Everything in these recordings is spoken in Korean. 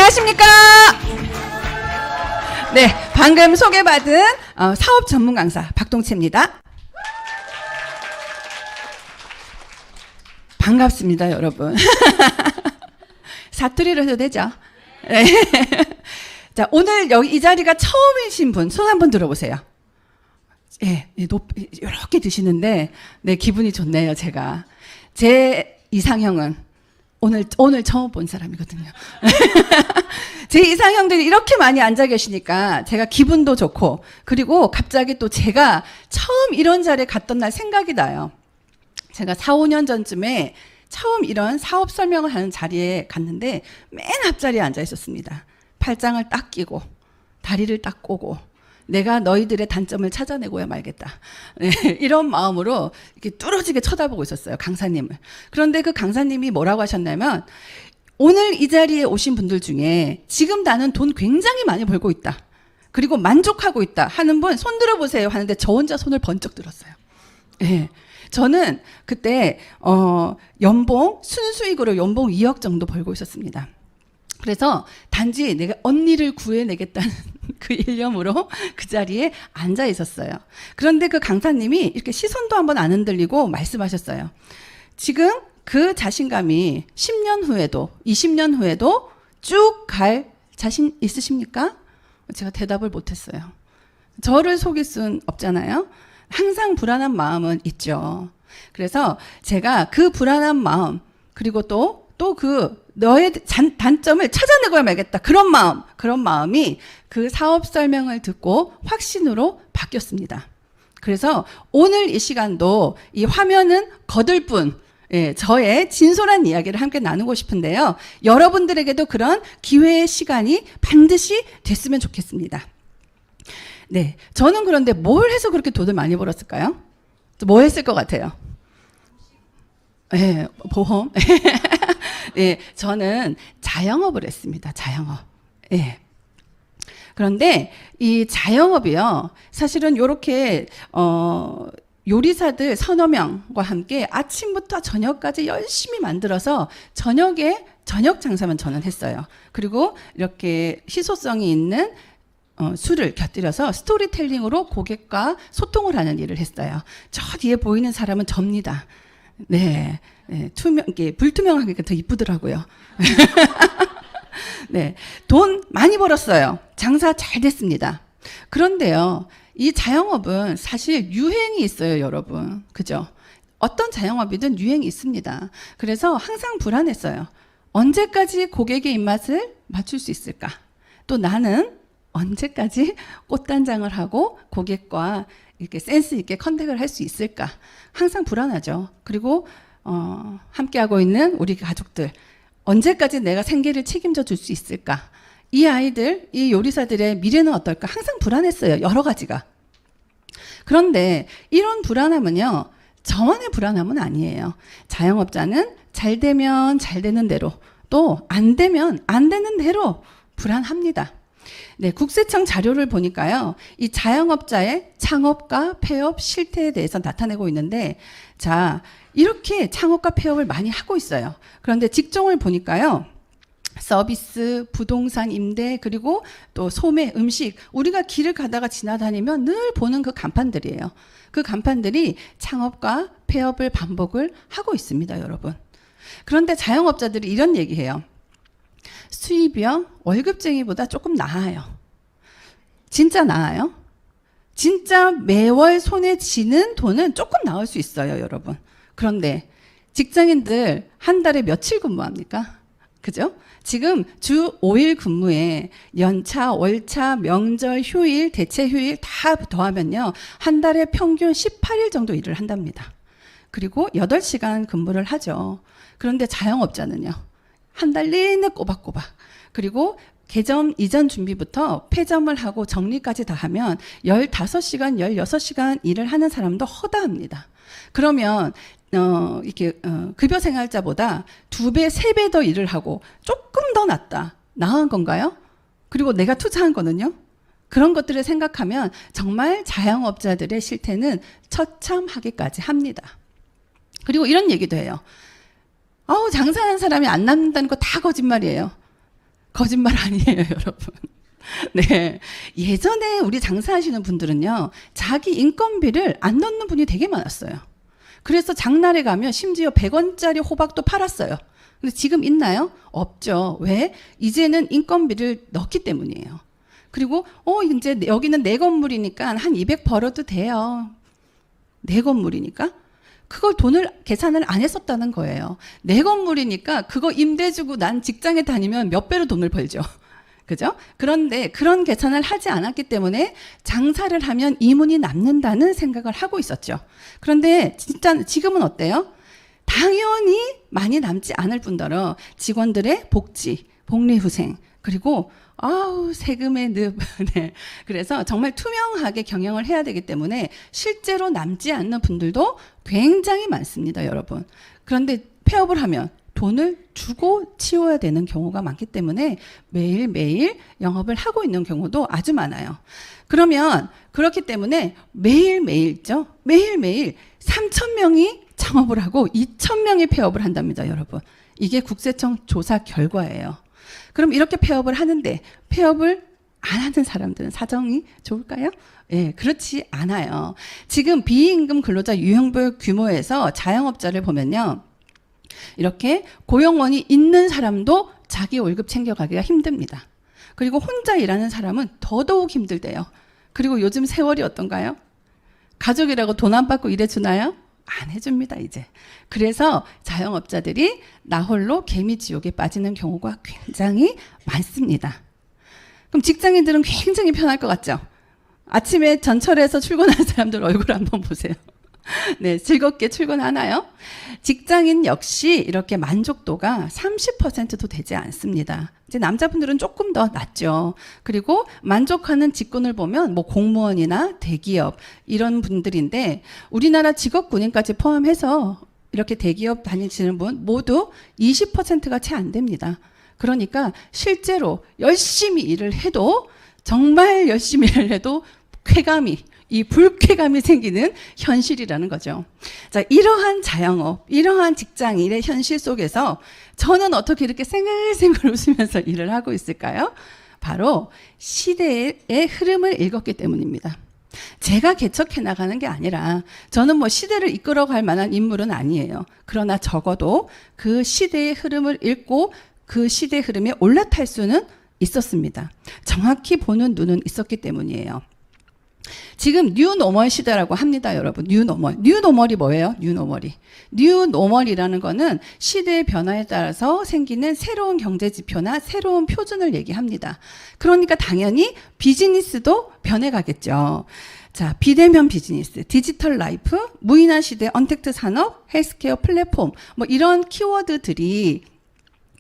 안녕하십니까? 네, 방금 소개받은 사업 전문 강사 박동채입니다. 반갑습니다, 여러분. 사투리로 해도 되죠? 네. 자, 오늘 여기 이 자리가 처음이신 분, 손 한번 들어보세요. 예, 이렇게 드시는데, 네, 기분이 좋네요, 제가. 제 이상형은 오늘 처음 본 사람이거든요. 제 이상형들이 이렇게 많이 앉아 계시니까 제가 기분도 좋고, 그리고 갑자기 또 제가 처음 이런 자리에 갔던 날 생각이 나요. 제가 4, 5년 전쯤에 처음 이런 사업 설명을 하는 자리에 갔는데 맨 앞자리에 앉아 있었습니다. 팔짱을 딱 끼고 다리를 딱 꼬고 내가 너희들의 단점을 찾아내고야 말겠다. 네, 이런 마음으로 이렇게 뚫어지게 쳐다보고 있었어요, 강사님을. 그런데 그 강사님이 뭐라고 하셨냐면, 오늘 이 자리에 오신 분들 중에 지금 나는 돈 굉장히 많이 벌고 있다, 그리고 만족하고 있다 하는 분 손 들어보세요 하는데 저 혼자 손을 번쩍 들었어요. 네. 저는 그때 순수익으로 연봉 2억 정도 벌고 있었습니다. 그래서 단지 내가 언니를 구해내겠다는 그 일념으로 그 자리에 앉아 있었어요. 그런데 그 강사님이 이렇게 시선도 한번 안 흔들리고 말씀하셨어요. 지금 그 자신감이 10년 후에도 20년 후에도 쭉 갈 자신 있으십니까? 제가 대답을 못했어요. 저를 속일 순 없잖아요. 항상 불안한 마음은 있죠. 그래서 제가 그 불안한 마음, 그리고 또 그 너의 단점을 찾아내고야 말겠다, 그런 마음이 그 사업 설명을 듣고 확신으로 바뀌었습니다. 그래서 오늘 이 시간도 이 화면은 거들 뿐, 예, 저의 진솔한 이야기를 함께 나누고 싶은데요. 여러분들에게도 그런 기회의 시간이 반드시 됐으면 좋겠습니다. 네, 저는 그런데 뭘 해서 그렇게 돈을 많이 벌었을까요? 뭐 했을 것 같아요? 네, 보험. 네, 저는 자영업을 했습니다. 자영업. 네. 그런데 이 자영업이요, 사실은 이렇게 요리사들 서너 명과 함께 아침부터 저녁까지 열심히 만들어서 저녁에 저녁 장사만 저는 했어요. 그리고 이렇게 희소성이 있는 술을 곁들여서 스토리텔링으로 고객과 소통을 하는 일을 했어요. 저 뒤에 보이는 사람은 접니다. 네, 네, 불투명하게 더 이쁘더라고요. 네, 돈 많이 벌었어요. 장사 잘 됐습니다. 그런데요, 이 자영업은 사실 유행이 있어요, 여러분. 그죠? 어떤 자영업이든 유행이 있습니다. 그래서 항상 불안했어요. 언제까지 고객의 입맛을 맞출 수 있을까? 또 나는 언제까지 꽃단장을 하고 고객과 이렇게 센스 있게 컨택을 할 수 있을까? 항상 불안하죠. 그리고 함께하고 있는 우리 가족들, 언제까지 내가 생계를 책임져 줄 수 있을까? 이 아이들, 이 요리사들의 미래는 어떨까? 항상 불안했어요, 여러 가지가. 그런데 이런 불안함은요, 저만의 불안함은 아니에요. 자영업자는 잘 되면 잘 되는 대로, 또 안 되면 안 되는 대로 불안합니다. 네, 국세청 자료를 보니까요, 이 자영업자의 창업과 폐업 실태에 대해서 나타내고 있는데, 자, 이렇게 창업과 폐업을 많이 하고 있어요. 그런데 직종을 보니까요, 서비스, 부동산 임대, 그리고 또 소매, 음식, 우리가 길을 가다가 지나다니면 늘 보는 그 간판들이에요. 그 간판들이 창업과 폐업을 반복을 하고 있습니다, 여러분. 그런데 자영업자들이 이런 얘기해요. 수입이요, 월급쟁이보다 조금 나아요. 진짜 나아요? 진짜 매월 손에 쥐는 돈은 조금 나올 수 있어요, 여러분. 그런데 직장인들 한 달에 며칠 근무합니까? 그죠? 지금 주 5일 근무에 연차, 월차, 명절, 휴일, 대체 휴일 다 더하면요, 한 달에 평균 18일 정도 일을 한답니다. 그리고 8시간 근무를 하죠. 그런데 자영업자는요, 한 달 내내 꼬박꼬박, 그리고 개점 이전 준비부터 폐점을 하고 정리까지 다 하면 15시간, 16시간 일을 하는 사람도 허다합니다. 그러면 이렇게 급여 생활자보다 2배, 3배 더 일을 하고 조금 더 낫다, 나은 건가요? 그리고 내가 투자한 거는요? 그런 것들을 생각하면 정말 자영업자들의 실태는 처참하기까지 합니다. 그리고 이런 얘기도 해요. 장사하는 사람이 안 남는다는 거 다 거짓말이에요. 거짓말 아니에요, 여러분. 네. 예전에 우리 장사하시는 분들은요, 자기 인건비를 안 넣는 분이 되게 많았어요. 그래서 장날에 가면 심지어 100원짜리 호박도 팔았어요. 근데 지금 있나요? 없죠. 왜? 이제는 인건비를 넣기 때문이에요. 그리고, 이제 여기는 내 건물이니까 한 200 벌어도 돼요. 내 건물이니까? 그걸 돈을 계산을 안 했었다는 거예요. 내 건물이니까 그거 임대 주고 난 직장에 다니면 몇 배로 돈을 벌죠. 그죠? 그런데 그런 계산을 하지 않았기 때문에 장사를 하면 이문이 남는다는 생각을 하고 있었죠. 그런데 진짜 지금은 어때요? 당연히 많이 남지 않을 뿐더러 직원들의 복지, 복리후생, 그리고 세금의 늪. 네. 그래서 정말 투명하게 경영을 해야 되기 때문에 실제로 남지 않는 분들도 굉장히 많습니다, 여러분. 그런데 폐업을 하면 돈을 주고 치워야 되는 경우가 많기 때문에 매일매일 영업을 하고 있는 경우도 아주 많아요. 그러면 그렇기 때문에 매일매일죠. 매일매일 3,000명이 창업을 하고 2,000명이 폐업을 한답니다, 여러분. 이게 국세청 조사 결과예요. 그럼 이렇게 폐업을 하는데 폐업을 안 하는 사람들은 사정이 좋을까요? 예, 그렇지 않아요. 지금 비임금 근로자 유형별 규모에서 자영업자를 보면요. 이렇게 고용원이 있는 사람도 자기 월급 챙겨가기가 힘듭니다. 그리고 혼자 일하는 사람은 더더욱 힘들대요. 그리고 요즘 세월이 어떤가요? 가족이라고 돈 안 받고 일해주나요? 안 해줍니다, 이제. 그래서 자영업자들이 나홀로 개미지옥에 빠지는 경우가 굉장히 많습니다. 그럼 직장인들은 굉장히 편할 것 같죠? 아침에 전철에서 출근하는 사람들 얼굴 한번 보세요. 네, 즐겁게 출근하나요? 직장인 역시 이렇게 만족도가 30%도 되지 않습니다. 이제 남자분들은 조금 더 낮죠. 그리고 만족하는 직군을 보면 뭐 공무원이나 대기업 이런 분들인데 우리나라 직업군인까지 포함해서 이렇게 대기업 다니시는 분 모두 20%가 채 안 됩니다. 그러니까 실제로 열심히 일을 해도 정말 열심히 일을 해도 이 불쾌감이 생기는 현실이라는 거죠. 자, 이러한 자영업, 이러한 직장인의 현실 속에서 저는 어떻게 이렇게 생글생글 웃으면서 일을 하고 있을까요? 바로 시대의 흐름을 읽었기 때문입니다. 제가 개척해 나가는 게 아니라 저는 뭐 시대를 이끌어갈 만한 인물은 아니에요. 그러나 적어도 그 시대의 흐름을 읽고 그 시대 흐름에 올라탈 수는 있었습니다. 정확히 보는 눈은 있었기 때문이에요. 지금 뉴노멀 시대라고 합니다, 여러분. 뉴노멀. 뉴노멀이 뭐예요? 뉴노멀이. 뉴노멀이라는 거는 시대의 변화에 따라서 생기는 새로운 경제 지표나 새로운 표준을 얘기합니다. 그러니까 당연히 비즈니스도 변해가겠죠. 자, 비대면 비즈니스, 디지털 라이프, 무인화 시대, 언택트 산업, 헬스케어 플랫폼, 뭐 이런 키워드들이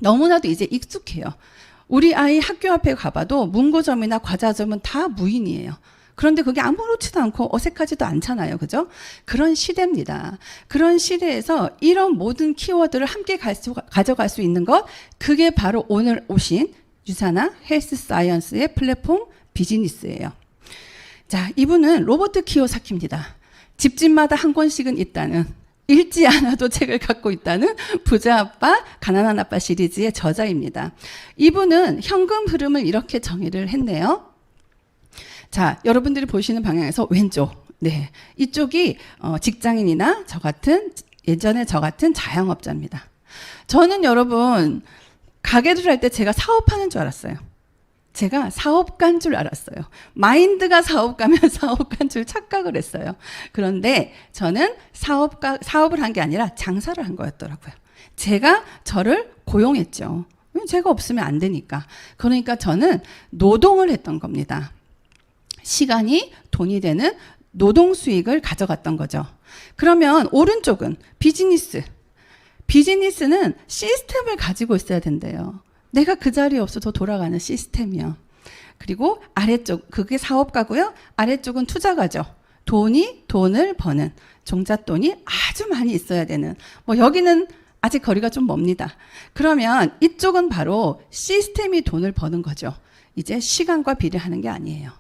너무나도 이제 익숙해요. 우리 아이 학교 앞에 가봐도 문구점이나 과자점은 다 무인이에요. 그런데 그게 아무렇지도 않고 어색하지도 않잖아요. 그죠? 그런 시대입니다. 그런 시대에서 이런 모든 키워드를 함께 가져갈 수 있는 것, 그게 바로 오늘 오신 유사나 헬스 사이언스의 플랫폼 비즈니스예요. 자, 이분은 로버트 키요사키입니다. 집집마다 한 권씩은 있다는, 읽지 않아도 책을 갖고 있다는 부자 아빠, 가난한 아빠 시리즈의 저자입니다. 이분은 현금 흐름을 이렇게 정의를 했네요. 자, 여러분들이 보시는 방향에서 왼쪽, 네, 이쪽이 직장인이나 예전에 저 같은 자영업자입니다. 저는 여러분 가게를 할 때 제가 사업하는 줄 알았어요. 제가 사업가인 줄 알았어요. 마인드가 사업가면 사업가인 줄 착각을 했어요. 그런데 저는 사업을 한 게 아니라 장사를 한 거였더라고요. 제가 저를 고용했죠. 제가 없으면 안 되니까. 그러니까 저는 노동을 했던 겁니다. 시간이 돈이 되는 노동 수익을 가져갔던 거죠. 그러면 오른쪽은 비즈니스. 비즈니스는 시스템을 가지고 있어야 된대요. 내가 그 자리에 없어도 돌아가는 시스템이요. 그리고 아래쪽, 그게 사업가고요. 아래쪽은 투자가죠. 돈을 버는 종잣돈이 아주 많이 있어야 되는. 뭐 여기는 아직 거리가 좀 멉니다. 그러면 이쪽은 바로 시스템이 돈을 버는 거죠. 이제 시간과 비례하는 게 아니에요.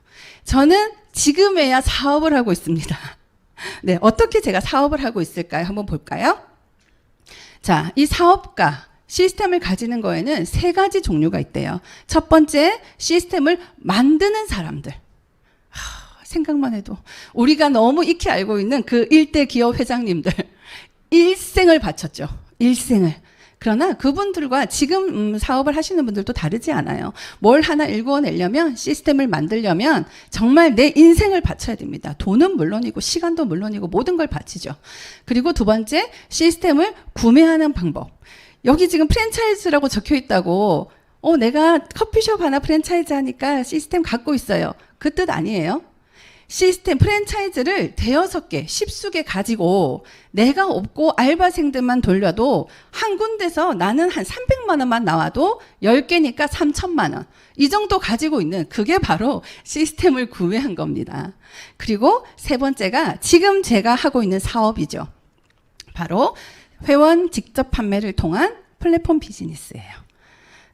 저는 지금에야 사업을 하고 있습니다. 네, 어떻게 제가 사업을 하고 있을까요? 한번 볼까요? 자, 이 사업가, 시스템을 가지는 거에는 세 가지 종류가 있대요. 첫 번째, 시스템을 만드는 사람들. 생각만 해도 우리가 너무 익히 알고 있는 그 일대 기업 회장님들 일생을 바쳤죠. 일생을. 그러나 그분들과 지금 사업을 하시는 분들도 다르지 않아요. 뭘 하나 일구어내려면, 시스템을 만들려면 정말 내 인생을 바쳐야 됩니다. 돈은 물론이고 시간도 물론이고 모든 걸 바치죠. 그리고 두 번째, 시스템을 구매하는 방법. 여기 지금 프랜차이즈라고 적혀 있다고 내가 커피숍 하나 프랜차이즈 하니까 시스템 갖고 있어요. 그 뜻 아니에요. 시스템 프랜차이즈를 대여섯 개, 십수개 가지고 내가 없고 알바생들만 돌려도 한 군데서 나는 한 300만 원만 나와도 10개니까 3천만 원. 이 정도 가지고 있는 그게 바로 시스템을 구매한 겁니다. 그리고 세 번째가 지금 제가 하고 있는 사업이죠. 바로 회원 직접 판매를 통한 플랫폼 비즈니스예요.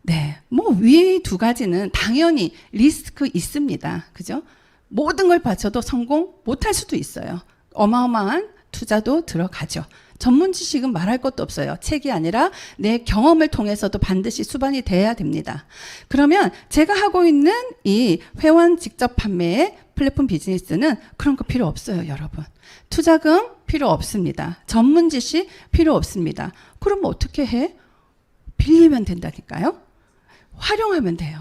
네, 뭐 위에 두 가지는 당연히 리스크 있습니다. 그죠? 모든 걸 바쳐도 성공 못할 수도 있어요. 어마어마한 투자도 들어가죠. 전문 지식은 말할 것도 없어요. 책이 아니라 내 경험을 통해서도 반드시 수반이 돼야 됩니다. 그러면 제가 하고 있는 이 회원 직접 판매의 플랫폼 비즈니스는 그런 거 필요 없어요, 여러분. 투자금 필요 없습니다. 전문 지식 필요 없습니다. 그럼 어떻게 해? 빌리면 된다니까요. 활용하면 돼요.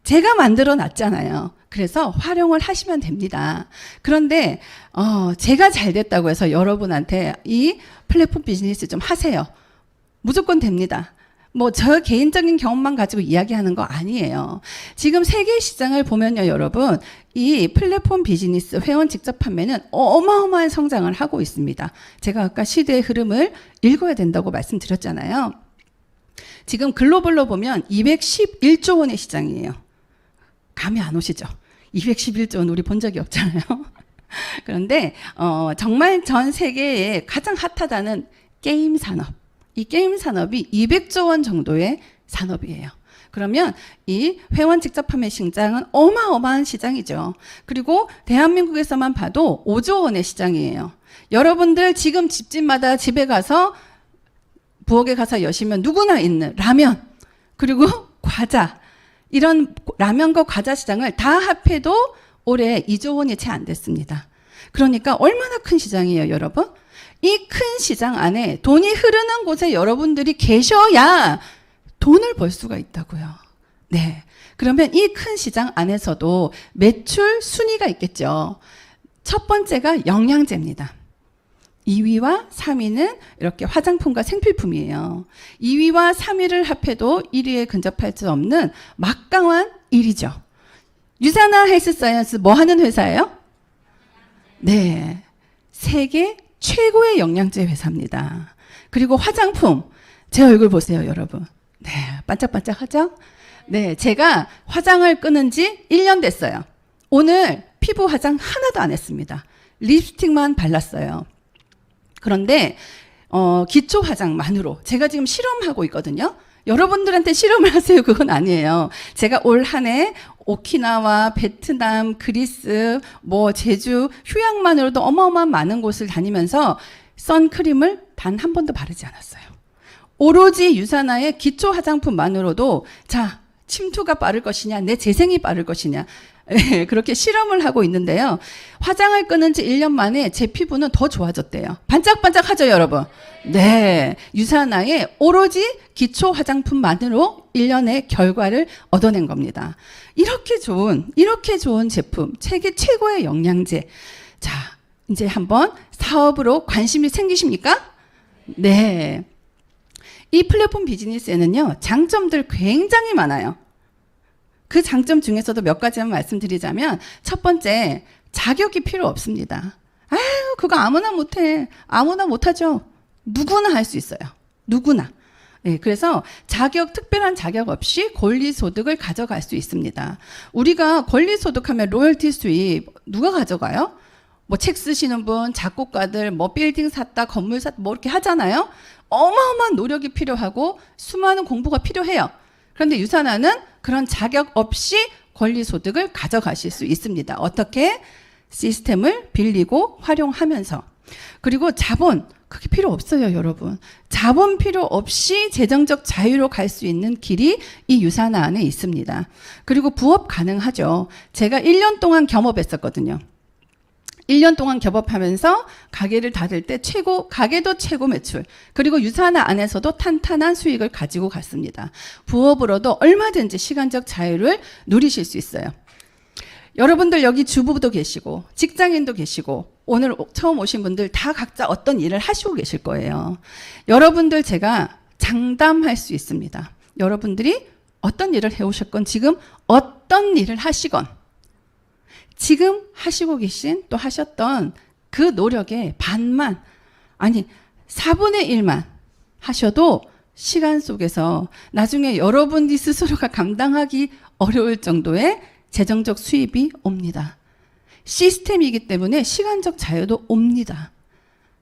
제가 만들어 놨잖아요. 그래서 활용을 하시면 됩니다. 그런데 제가 잘 됐다고 해서 여러분한테 이 플랫폼 비즈니스 좀 하세요. 무조건 됩니다. 뭐 저 개인적인 경험만 가지고 이야기하는 거 아니에요. 지금 세계 시장을 보면요, 여러분, 이 플랫폼 비즈니스 회원 직접 판매는 어마어마한 성장을 하고 있습니다. 제가 아까 시대의 흐름을 읽어야 된다고 말씀드렸잖아요. 지금 글로벌로 보면 211조 원의 시장이에요. 감이 안 오시죠? 211조 원 우리 본 적이 없잖아요. 그런데 정말 전 세계에 가장 핫하다는 게임 산업. 이 게임 산업이 200조 원 정도의 산업이에요. 그러면 이 회원 직접 판매 시장은 어마어마한 시장이죠. 그리고 대한민국에서만 봐도 5조 원의 시장이에요. 여러분들 지금 집집마다 집에 가서 부엌에 가서 여시면 누구나 있는 라면, 그리고 과자, 이런 라면과 과자 시장을 다 합해도 올해 2조 원이 채 안 됐습니다. 그러니까 얼마나 큰 시장이에요, 여러분? 이 큰 시장 안에 돈이 흐르는 곳에 여러분들이 계셔야 돈을 벌 수가 있다고요. 네. 그러면 이 큰 시장 안에서도 매출 순위가 있겠죠. 첫 번째가 영양제입니다. 2위와 3위는 이렇게 화장품과 생필품이에요. 2위와 3위를 합해도 1위에 근접할 수 없는 막강한 1위죠. 유사나 헬스사이언스 뭐 하는 회사예요? 네. 세계 최고의 영양제 회사입니다. 그리고 화장품. 제 얼굴 보세요, 여러분. 네. 반짝반짝하죠? 네. 제가 화장을 끊은 지 1년 됐어요. 오늘 피부 화장 하나도 안 했습니다. 립스틱만 발랐어요. 그런데 기초 화장만으로 제가 지금 실험하고 있거든요. 여러분들한테 실험을 하세요. 그건 아니에요. 제가 올 한 해 오키나와, 베트남, 그리스, 뭐 제주, 휴양만으로도 어마어마한 많은 곳을 다니면서 선크림을 단 한 번도 바르지 않았어요. 오로지 유사나의 기초 화장품만으로도 자, 침투가 빠를 것이냐, 내 재생이 빠를 것이냐, 네, 그렇게 실험을 하고 있는데요. 화장을 끊은 지 1년 만에 제 피부는 더 좋아졌대요. 반짝반짝하죠, 여러분? 네. 유사나의 오로지 기초 화장품만으로 1년의 결과를 얻어낸 겁니다. 이렇게 좋은 제품, 세계 최고의 영양제. 자, 이제 한번 사업으로 관심이 생기십니까? 네. 이 플랫폼 비즈니스에는요, 장점들 굉장히 많아요. 그 장점 중에서도 몇 가지만 말씀드리자면, 첫 번째, 자격이 필요 없습니다. 아유, 그거 아무나 못해. 아무나 못하죠. 누구나 할 수 있어요. 누구나. 네, 그래서 특별한 자격 없이 권리소득을 가져갈 수 있습니다. 우리가 권리소득하면 로열티 수입 누가 가져가요? 뭐 책 쓰시는 분, 작곡가들, 뭐 빌딩 샀다, 건물 샀다, 뭐 이렇게 하잖아요. 어마어마한 노력이 필요하고 수많은 공부가 필요해요. 그런데 유사나는 그런 자격 없이 권리소득을 가져가실 수 있습니다. 어떻게? 시스템을 빌리고 활용하면서. 그리고 자본, 그게 필요 없어요, 여러분. 자본 필요 없이 재정적 자유로 갈 수 있는 길이 이 유산화 안에 있습니다. 그리고 부업 가능하죠. 제가 1년 동안 겸업했었거든요. 1년 동안 겸업하면서 가게를 닫을 때 가게도 최고 매출, 그리고 유산화 안에서도 탄탄한 수익을 가지고 갔습니다. 부업으로도 얼마든지 시간적 자유를 누리실 수 있어요. 여러분들 여기 주부도 계시고 직장인도 계시고 오늘 처음 오신 분들 다 각자 어떤 일을 하시고 계실 거예요. 여러분들 제가 장담할 수 있습니다. 여러분들이 어떤 일을 해오셨건 지금 어떤 일을 하시건 지금 하시고 계신 또 하셨던 그 노력의 반만, 아니 4분의 1만 하셔도 시간 속에서 나중에 여러분이 스스로가 감당하기 어려울 정도의 재정적 수입이 옵니다. 시스템이기 때문에 시간적 자유도 옵니다.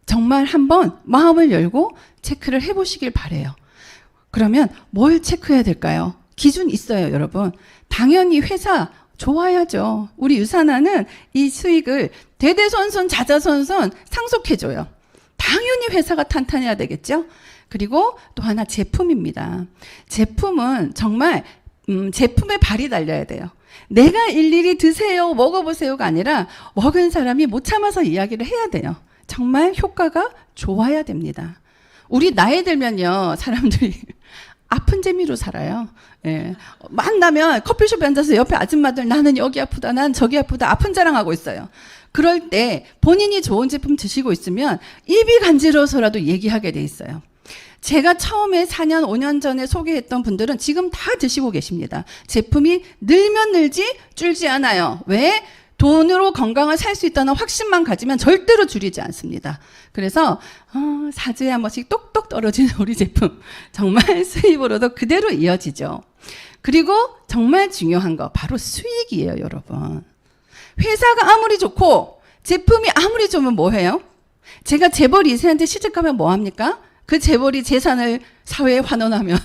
정말 한번 마음을 열고 체크를 해보시길 바래요. 그러면 뭘 체크해야 될까요? 기준 있어요, 여러분. 당연히 회사 좋아야죠. 우리 유산화는 이 수익을 대대손손 자자손손 상속해줘요. 당연히 회사가 탄탄해야 되겠죠. 그리고 또 하나 제품입니다. 제품은 정말 제품에 발이 달려야 돼요. 내가 일일이 드세요, 먹어보세요가 아니라 먹은 사람이 못 참아서 이야기를 해야 돼요. 정말 효과가 좋아야 됩니다. 우리 나이 들면요, 사람들이 아픈 재미로 살아요. 예. 만나면 커피숍에 앉아서 옆에 아줌마들 나는 여기 아프다, 난 저기 아프다, 아픈 자랑하고 있어요. 그럴 때 본인이 좋은 제품 드시고 있으면 입이 간지러워서라도 얘기하게 돼 있어요. 제가 처음에 4년, 5년 전에 소개했던 분들은 지금 다 드시고 계십니다. 제품이 늘면 늘지 줄지 않아요. 왜? 돈으로 건강을 살 수 있다는 확신만 가지면 절대로 줄이지 않습니다. 그래서 4주에 한 번씩 똑똑 떨어지는 우리 제품 정말 수입으로도 그대로 이어지죠. 그리고 정말 중요한 거 바로 수익이에요, 여러분. 회사가 아무리 좋고 제품이 아무리 좋으면 뭐해요? 제가 재벌 2세한테 시집가면 뭐합니까? 그 재벌이 재산을 사회에 환원하면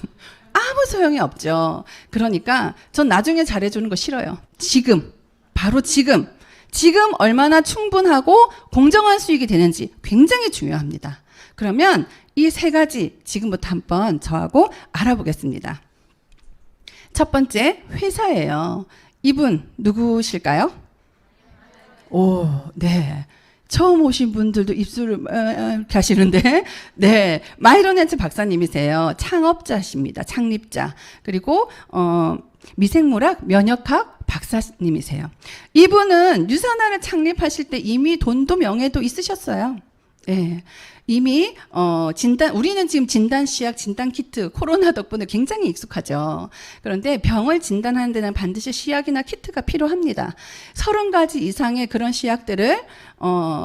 아무 소용이 없죠. 그러니까 전 나중에 잘해주는 거 싫어요. 지금, 바로 지금 얼마나 충분하고 공정한 수익이 되는지 굉장히 중요합니다. 그러면 이 세 가지 지금부터 한번 저하고 알아보겠습니다. 첫 번째, 회사예요. 이분 누구실까요? 오, 네. 처음 오신 분들도 입술을 이렇게 하시는데, 네, 마이런 헨츠 박사님이세요. 창업자십니다. 창립자. 그리고 미생물학, 면역학 박사님이세요. 이분은 유산화를 창립하실 때 이미 돈도 명예도 있으셨어요. 네. 이미 우리는 지금 진단시약, 진단키트, 코로나 덕분에 굉장히 익숙하죠. 그런데 병을 진단하는 데는 반드시 시약이나 키트가 필요합니다. 30가지 이상의 그런 시약들을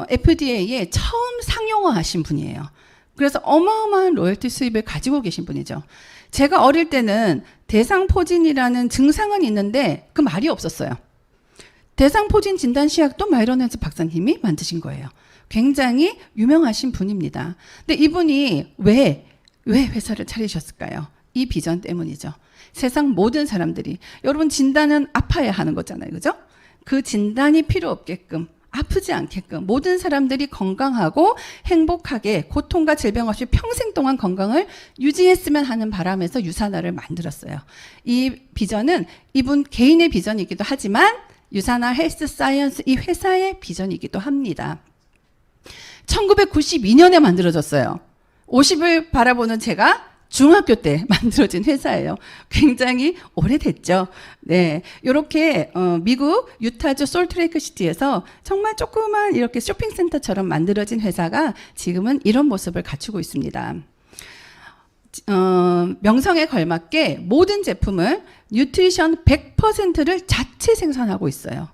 FDA에 처음 상용화하신 분이에요. 그래서 어마어마한 로열티 수입을 가지고 계신 분이죠. 제가 어릴 때는 대상포진이라는 증상은 있는데 그 말이 없었어요. 대상포진 진단시약도 마이런 헨츠 박사님이 만드신 거예요. 굉장히 유명하신 분입니다. 근데 이분이 왜 회사를 차리셨을까요? 이 비전 때문이죠. 세상 모든 사람들이, 여러분 진단은 아파야 하는 거잖아요. 그죠? 그 진단이 필요 없게끔, 아프지 않게끔 모든 사람들이 건강하고 행복하게 고통과 질병 없이 평생 동안 건강을 유지했으면 하는 바람에서 유산화를 만들었어요. 이 비전은 이분 개인의 비전이기도 하지만 유산화 헬스 사이언스 이 회사의 비전이기도 합니다. 1992년에 만들어졌어요. 50을 바라보는 제가 중학교 때 만들어진 회사예요. 굉장히 오래됐죠. 네, 이렇게 미국 유타주 솔트레이크 시티에서 정말 조그만 이렇게 쇼핑센터처럼 만들어진 회사가 지금은 이런 모습을 갖추고 있습니다. 명성에 걸맞게 모든 제품을 뉴트리션 100%를 자체 생산하고 있어요.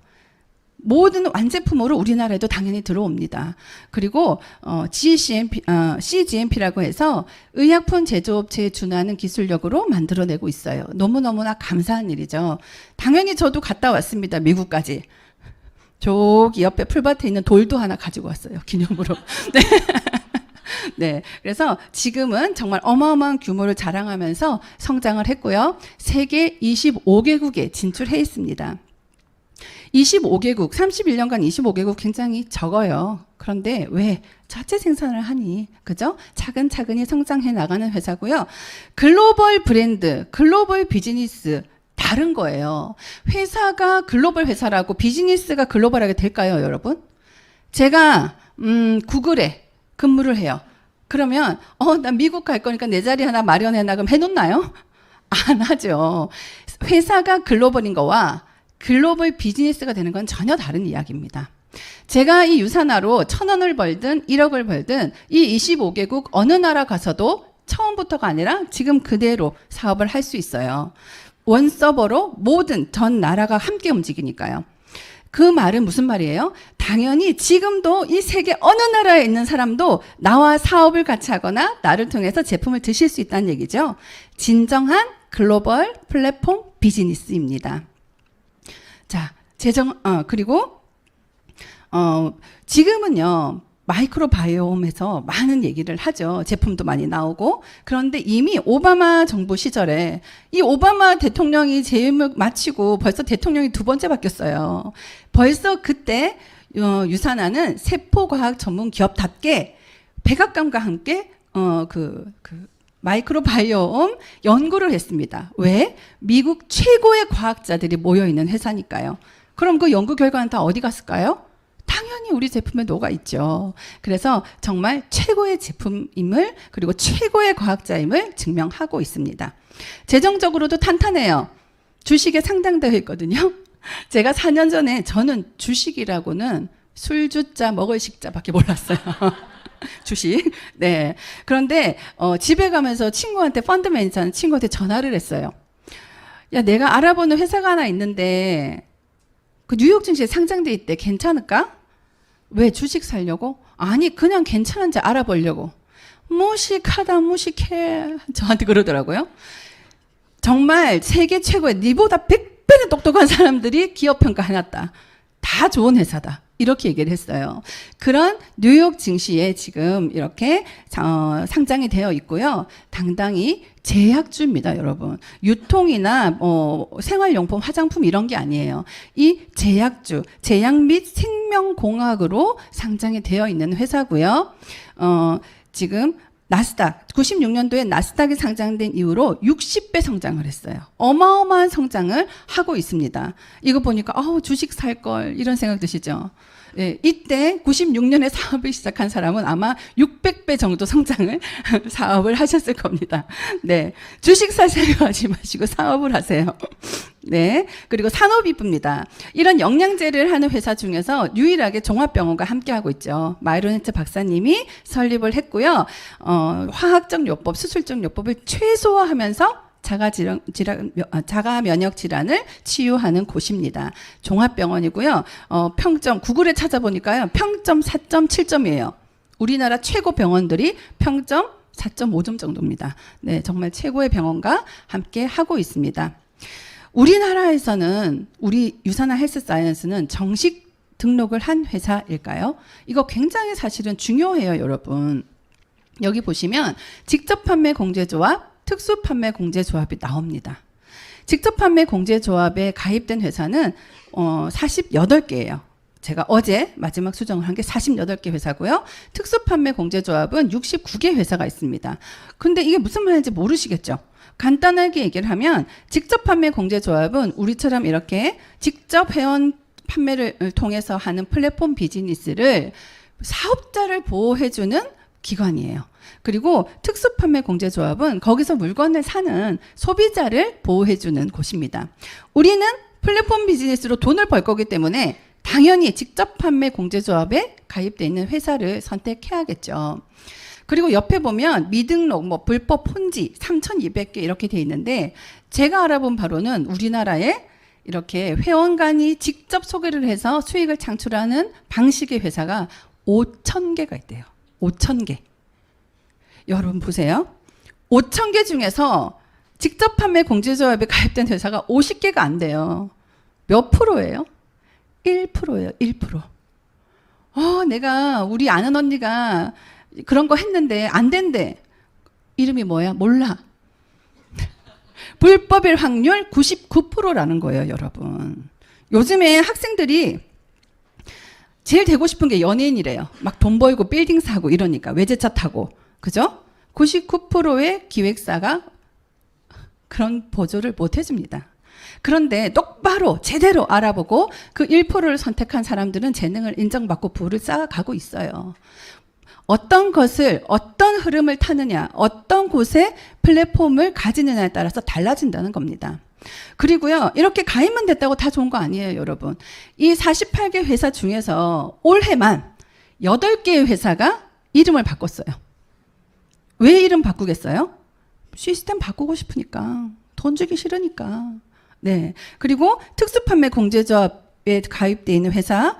모든 완제품으로 우리나라에도 당연히 들어옵니다. 그리고 CGMP라고 해서 의약품 제조업체에 준하는 기술력으로 만들어내고 있어요. 너무너무나 감사한 일이죠. 당연히 저도 갔다 왔습니다. 미국까지. 저기 옆에 풀밭에 있는 돌도 하나 가지고 왔어요. 기념으로. 네. 네. 그래서 지금은 정말 어마어마한 규모를 자랑하면서 성장을 했고요. 세계 25개국에 진출해 있습니다. 25개국, 31년간 25개국 굉장히 적어요. 그런데 왜 자체 생산을 하니, 그죠? 차근차근히 성장해 나가는 회사고요. 글로벌 브랜드, 글로벌 비즈니스, 다른 거예요. 회사가 글로벌 회사라고 비즈니스가 글로벌하게 될까요, 여러분? 제가 구글에 근무를 해요. 그러면 나 미국 갈 거니까 내 자리 하나 마련해놔. 그럼 해놓나요? 안 하죠. 회사가 글로벌인 거와 글로벌 비즈니스가 되는 건 전혀 다른 이야기입니다. 제가 이 유산화로 1,000원을 벌든 1억을 벌든 이 25개국 어느 나라 가서도 처음부터가 아니라 지금 그대로 사업을 할 수 있어요. 원 서버로 모든 전 나라가 함께 움직이니까요. 그 말은 무슨 말이에요? 당연히 지금도 이 세계 어느 나라에 있는 사람도 나와 사업을 같이 하거나 나를 통해서 제품을 드실 수 있다는 얘기죠. 진정한 글로벌 플랫폼 비즈니스입니다. 자, 그리고 지금은요, 마이크로바이옴에서 많은 얘기를 하죠. 제품도 많이 나오고. 그런데 이미 오바마 정부 시절에 이 오바마 대통령이 재임을 마치고 벌써 대통령이 2번째 바뀌었어요. 벌써 그때 유산화는 세포과학 전문 기업답게 백악관과 함께 마이크로바이옴 연구를 했습니다. 왜? 미국 최고의 과학자들이 모여있는 회사니까요. 그럼 그 연구 결과는 다 어디 갔을까요? 당연히 우리 제품에 녹아 있죠. 그래서 정말 최고의 제품임을, 그리고 최고의 과학자임을 증명하고 있습니다. 재정적으로도 탄탄해요. 주식에 상장되어 있거든요. 제가 4년 전에 저는 주식이라고는 술주자 먹을 식자밖에 몰랐어요. 주식. 네. 그런데 집에 가면서 친구한테 펀드 매니저하는 친구한테 전화를 했어요. 야, 내가 알아보는 회사가 하나 있는데 그 뉴욕 증시에 상장돼 있대. 괜찮을까? 왜 주식 살려고? 아니, 그냥 괜찮은지 알아보려고. 무식하다, 무식해. 저한테 그러더라고요. 정말 세계 최고의 니보다 100배는 똑똑한 사람들이 기업 평가해놨다. 다 좋은 회사다. 이렇게 얘기를 했어요. 그런 뉴욕 증시에 지금 이렇게 상장이 되어 있고요. 당당히 제약주입니다, 여러분. 유통이나 생활용품, 화장품 이런 게 아니에요. 이 제약주, 제약 및 생명공학으로 상장이 되어 있는 회사고요. 지금 나스닥, 96년도에 나스닥이 상장된 이후로 60배 성장을 했어요. 어마어마한 성장을 하고 있습니다. 이거 보니까 주식 살 걸 이런 생각 드시죠? 예, 이때 96년에 사업을 시작한 사람은 아마 600배 정도 성장을 사업을 하셨을 겁니다. 네, 주식 사세요 하지 마시고 사업을 하세요. 네, 그리고 산업이입니다. 이런 영양제를 하는 회사 중에서 유일하게 종합병원과 함께하고 있죠. 마이로네트 박사님이 설립을 했고요. 화학적 요법, 수술적 요법을 최소화하면서 자가 면역 질환을 치유하는 곳입니다. 종합병원이고요. 평점 구글에 찾아보니까요. 평점 4.7점이에요. 우리나라 최고 병원들이 평점 4.5점 정도입니다. 네, 정말 최고의 병원과 함께 하고 있습니다. 우리나라에서는 우리 유산화 헬스 사이언스는 정식 등록을 한 회사일까요? 이거 굉장히 사실은 중요해요, 여러분. 여기 보시면 직접 판매 공제조합, 특수 판매 공제조합이 나옵니다. 직접 판매 공제조합에 가입된 회사는 48개예요. 제가 어제 마지막 수정을 한 게 48개 회사고요. 특수 판매 공제조합은 69개 회사가 있습니다. 근데 이게 무슨 말인지 모르시겠죠? 간단하게 얘기를 하면 직접 판매 공제조합은 우리처럼 이렇게 직접 회원 판매를 통해서 하는 플랫폼 비즈니스를 사업자를 보호해주는 기관이에요. 그리고 특수판매 공제조합은 거기서 물건을 사는 소비자를 보호해주는 곳입니다. 우리는 플랫폼 비즈니스로 돈을 벌 거기 때문에 당연히 직접 판매 공제조합에 가입되어 있는 회사를 선택해야겠죠. 그리고 옆에 보면 미등록, 불법 혼지 3,200개 이렇게 돼 있는데 제가 알아본 바로는 우리나라에 이렇게 회원간이 직접 소개를 해서 수익을 창출하는 방식의 회사가 5,000개가 있대요. 5,000개. 여러분 보세요. 5,000개 중에서 직접 판매 공제조합에 가입된 회사가 50개가 안 돼요. 몇 프로예요? 1%예요. 1%. 내가 우리 아는 언니가 그런 거 했는데 안 된대. 이름이 뭐야? 몰라. 불법일 확률 99%라는 거예요, 여러분. 요즘에 학생들이 제일 되고 싶은 게 연예인이래요. 막 돈 벌고 빌딩 사고 이러니까 외제차 타고. 그죠? 99%의 기획사가 그런 보조를 못 해줍니다. 그런데 똑바로 제대로 알아보고 그 1%를 선택한 사람들은 재능을 인정받고 부를 쌓아가고 있어요. 어떤 것을, 어떤 흐름을 타느냐, 어떤 곳에 플랫폼을 가지느냐에 따라서 달라진다는 겁니다. 그리고요, 이렇게 가입만 됐다고 다 좋은 거 아니에요, 여러분. 이 48개 회사 중에서 올해만 8개의 회사가 이름을 바꿨어요. 왜 이름 바꾸겠어요? 시스템 바꾸고 싶으니까. 돈 주기 싫으니까. 네. 그리고 특수판매 공제조합에 가입되어 있는 회사,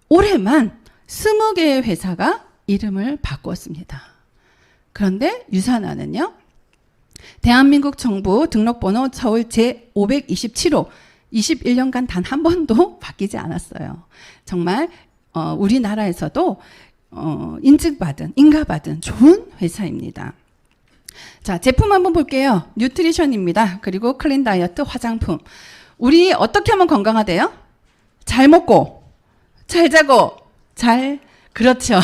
올해만 20개의 회사가 이름을 바꾸었습니다. 그런데 유산화는요, 대한민국 정부 등록번호 서울 제527호 21년간 단 한 번도 바뀌지 않았어요. 정말 우리나라에서도 인증받은, 인가받은 좋은 회사입니다. 자, 제품 한번 볼게요. 뉴트리션입니다. 그리고 클린 다이어트 화장품. 우리 어떻게 하면 건강하대요? 잘 먹고, 잘 자고, 그렇죠.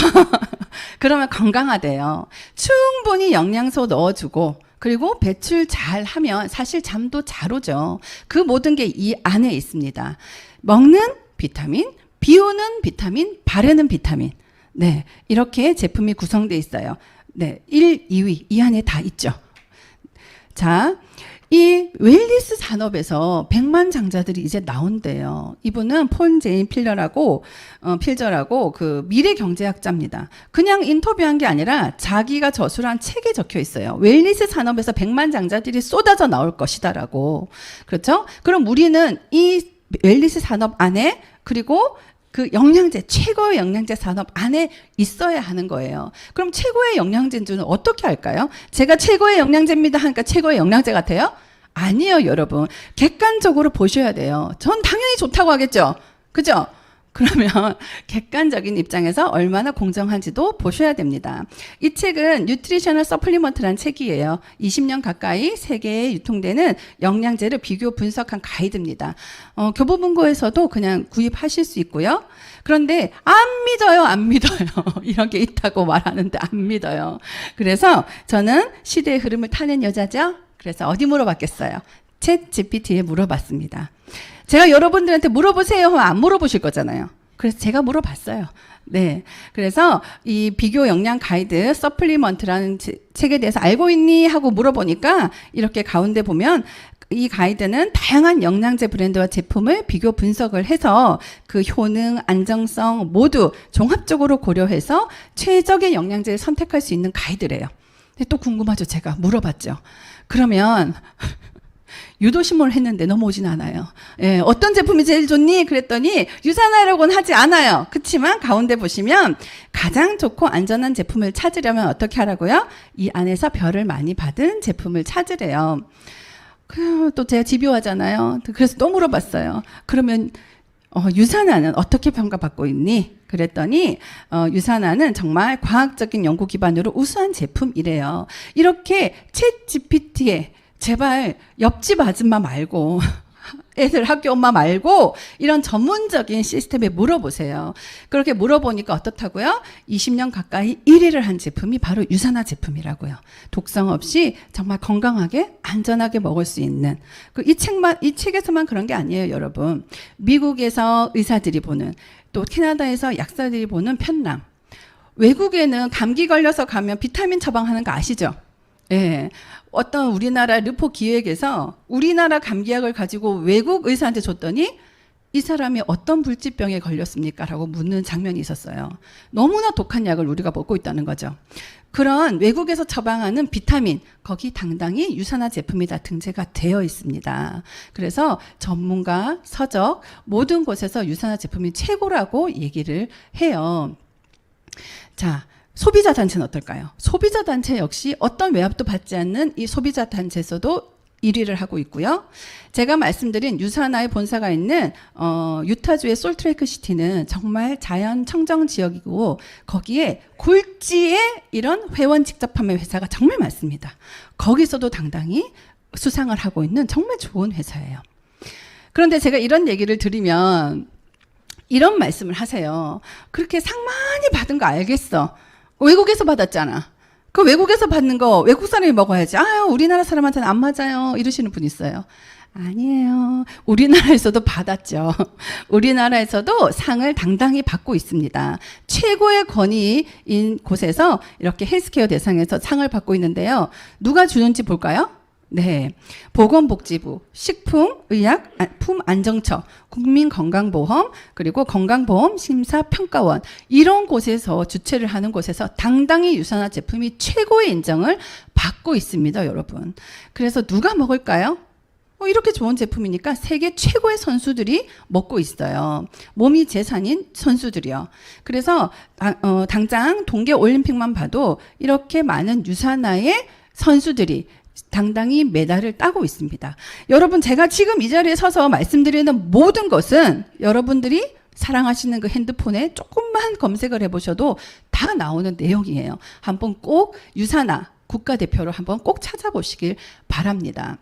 그러면 건강하대요. 충분히 영양소 넣어주고, 그리고 배출 잘 하면 사실 잠도 잘 오죠. 그 모든 게 이 안에 있습니다. 먹는 비타민, 비우는 비타민, 바르는 비타민. 네, 이렇게 제품이 구성되어 있어요. 네, 1, 2위 이 안에 다 있죠. 자, 이 웰니스 산업에서 백만장자들이 이제 나온대요. 이분은 폴 제인 필저라고 그 미래 경제학자입니다. 그냥 인터뷰한 게 아니라 자기가 저술한 책에 적혀 있어요. 웰니스 산업에서 백만장자들이 쏟아져 나올 것이다라고. 그렇죠? 그럼 우리는 이 웰니스 산업 안에, 그리고 그 영양제, 최고의 영양제 산업 안에 있어야 하는 거예요. 그럼 최고의 영양제는 어떻게 할까요? 제가 최고의 영양제입니다 하니까 최고의 영양제 같아요? 아니요, 여러분. 객관적으로 보셔야 돼요. 전 당연히 좋다고 하겠죠? 그죠? 그러면 객관적인 입장에서 얼마나 공정한지도 보셔야 됩니다. 이 책은 뉴트리셔널 서플리먼트라는 책이에요. 20년 가까이 세계에 유통되는 영양제를 비교 분석한 가이드입니다. 교보문고에서도 그냥 구입하실 수 있고요. 그런데 안 믿어요. 이런 게 있다고 말하는데 안 믿어요. 그래서 저는 시대의 흐름을 타는 여자죠. 그래서 어디 물어봤겠어요? 챗 GPT에 물어봤습니다. 제가 여러분들한테 물어보세요 하면 안 물어보실 거잖아요. 그래서 제가 물어봤어요. 네. 그래서 이 비교 영양 가이드 서플리먼트라는 책에 대해서 알고 있니? 하고 물어보니까 이렇게 가운데 보면 이 가이드는 다양한 영양제 브랜드와 제품을 비교 분석을 해서 그 효능, 안정성 모두 종합적으로 고려해서 최적의 영양제를 선택할 수 있는 가이드래요. 근데 또 궁금하죠? 제가 물어봤죠. 그러면 유도신문을 했는데 넘어오진 않아요. 예, 어떤 제품이 제일 좋니? 그랬더니 유산화라고는 하지 않아요. 그렇지만 가운데 보시면 가장 좋고 안전한 제품을 찾으려면 어떻게 하라고요? 이 안에서 별을 많이 받은 제품을 찾으래요. 또 제가 집요하잖아요. 그래서 또 물어봤어요. 그러면 유산화는 어떻게 평가받고 있니? 그랬더니 유산화는 정말 과학적인 연구 기반으로 우수한 제품이래요. 이렇게 챗 GPT에 제발 옆집 아줌마 말고 애들 학교 엄마 말고 이런 전문적인 시스템에 물어보세요. 그렇게 물어보니까 어떻다고요? 20년 가까이 1위를 한 제품이 바로 유산화 제품이라고요. 독성 없이 정말 건강하게 안전하게 먹을 수 있는. 이 책에서만 그런 게 아니에요, 여러분. 미국에서 의사들이 보는, 또 캐나다에서 약사들이 보는 편람. 외국에는 감기 걸려서 가면 비타민 처방하는 거 아시죠? 예. 어떤 우리나라 르포 기획에서 우리나라 감기약을 가지고 외국 의사한테 줬더니 이 사람이 어떤 불치병에 걸렸습니까? 라고 묻는 장면이 있었어요. 너무나 독한 약을 우리가 먹고 있다는 거죠. 그런 외국에서 처방하는 비타민, 거기 당당히 유산화 제품이 다 등재가 되어 있습니다. 그래서 전문가, 서적, 모든 곳에서 유산화 제품이 최고라고 얘기를 해요. 자, 소비자 단체는 어떨까요? 소비자 단체 역시 어떤 외압도 받지 않는 이 소비자 단체에서도 1위를 하고 있고요. 제가 말씀드린 유산화의 본사가 있는 유타주의 솔트레이크 시티는 정말 자연 청정 지역이고 거기에 굴지에 이런 회원 직접 판매 회사가 정말 많습니다. 거기서도 당당히 수상을 하고 있는 정말 좋은 회사예요. 그런데 제가 이런 얘기를 드리면 이런 말씀을 하세요. 그렇게 상 많이 받은 거 알겠어. 외국에서 받았잖아. 그 외국에서 받는 거 외국 사람이 먹어야지. 아유, 우리나라 사람한테는 안 맞아요. 이러시는 분 있어요. 아니에요. 우리나라에서도 받았죠. 우리나라에서도 상을 당당히 받고 있습니다. 최고의 권위인 곳에서 이렇게 헬스케어 대상에서 상을 받고 있는데요. 누가 주는지 볼까요? 네. 보건복지부, 식품의약품안정처, 국민건강보험, 그리고 건강보험심사평가원 이런 곳에서 주최를 하는 곳에서 당당히 유산화 제품이 최고의 인정을 받고 있습니다, 여러분. 그래서 누가 먹을까요? 이렇게 좋은 제품이니까 세계 최고의 선수들이 먹고 있어요. 몸이 재산인 선수들이요. 그래서 당장 동계올림픽만 봐도 이렇게 많은 유산화의 선수들이 당당히 메달을 따고 있습니다. 여러분, 제가 지금 이 자리에 서서 말씀드리는 모든 것은 여러분들이 사랑하시는 그 핸드폰에 조금만 검색을 해보셔도 다 나오는 내용이에요. 한번 꼭 유산화 국가대표로 한번 꼭 찾아보시길 바랍니다.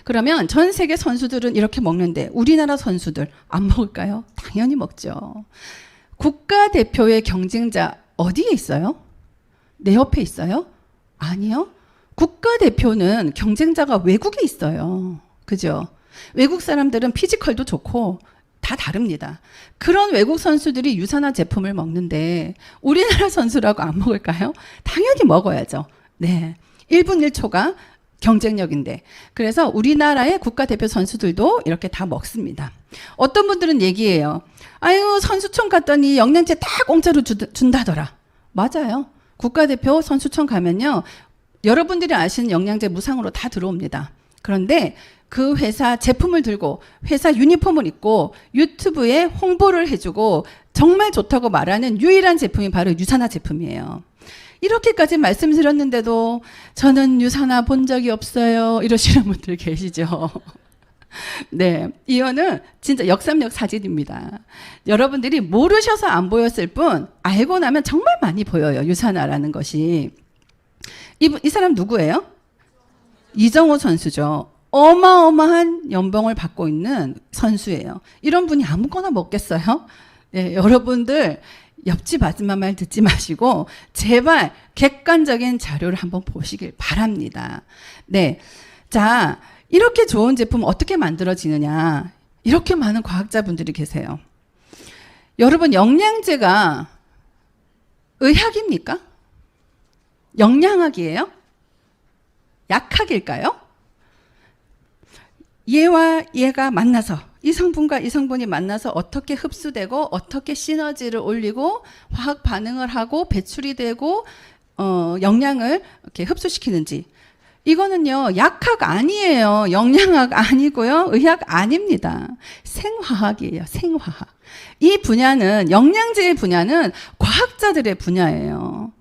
그러면 전 세계 선수들은 이렇게 먹는데 우리나라 선수들 안 먹을까요? 당연히 먹죠. 국가대표의 경쟁자 어디에 있어요? 내 옆에 있어요? 아니요. 국가대표는 경쟁자가 외국에 있어요. 그죠? 외국 사람들은 피지컬도 좋고 다 다릅니다. 그런 외국 선수들이 유산화 제품을 먹는데 우리나라 선수라고 안 먹을까요? 당연히 먹어야죠. 네. 1분 1초가 경쟁력인데. 그래서 우리나라의 국가대표 선수들도 이렇게 다 먹습니다. 어떤 분들은 얘기해요. 아유, 선수촌 갔더니 영양제 다 공짜로 준다더라. 맞아요. 국가대표 선수촌 가면요. 여러분들이 아시는 영양제 무상으로 다 들어옵니다. 그런데 그 회사 제품을 들고 회사 유니폼을 입고 유튜브에 홍보를 해주고 정말 좋다고 말하는 유일한 제품이 바로 유산화 제품이에요. 이렇게까지 말씀드렸는데도 저는 유산화 본 적이 없어요. 이러시는 분들 계시죠. 네, 이거는 진짜 역삼역 사진입니다. 여러분들이 모르셔서 안 보였을 뿐 알고 나면 정말 많이 보여요. 유산화라는 것이. 이 사람 누구예요? 이정호 선수죠. 어마어마한 연봉을 받고 있는 선수예요. 이런 분이 아무거나 먹겠어요? 네, 여러분들 옆집 아줌마 말 듣지 마시고 제발 객관적인 자료를 한번 보시길 바랍니다. 네, 자, 이렇게 좋은 제품 어떻게 만들어지느냐? 이렇게 많은 과학자분들이 계세요. 여러분, 영양제가 의학입니까? 영양학이에요? 약학일까요? 얘와 얘가 만나서 이 성분과 이 성분이 만나서 어떻게 흡수되고 어떻게 시너지를 올리고 화학 반응을 하고 배출이 되고 영양을 이렇게 흡수시키는지, 이거는요 약학 아니에요. 영양학 아니고요. 의학 아닙니다. 생화학이에요. 생화학. 이 분야는, 영양제의 분야는 과학자들의 분야예요.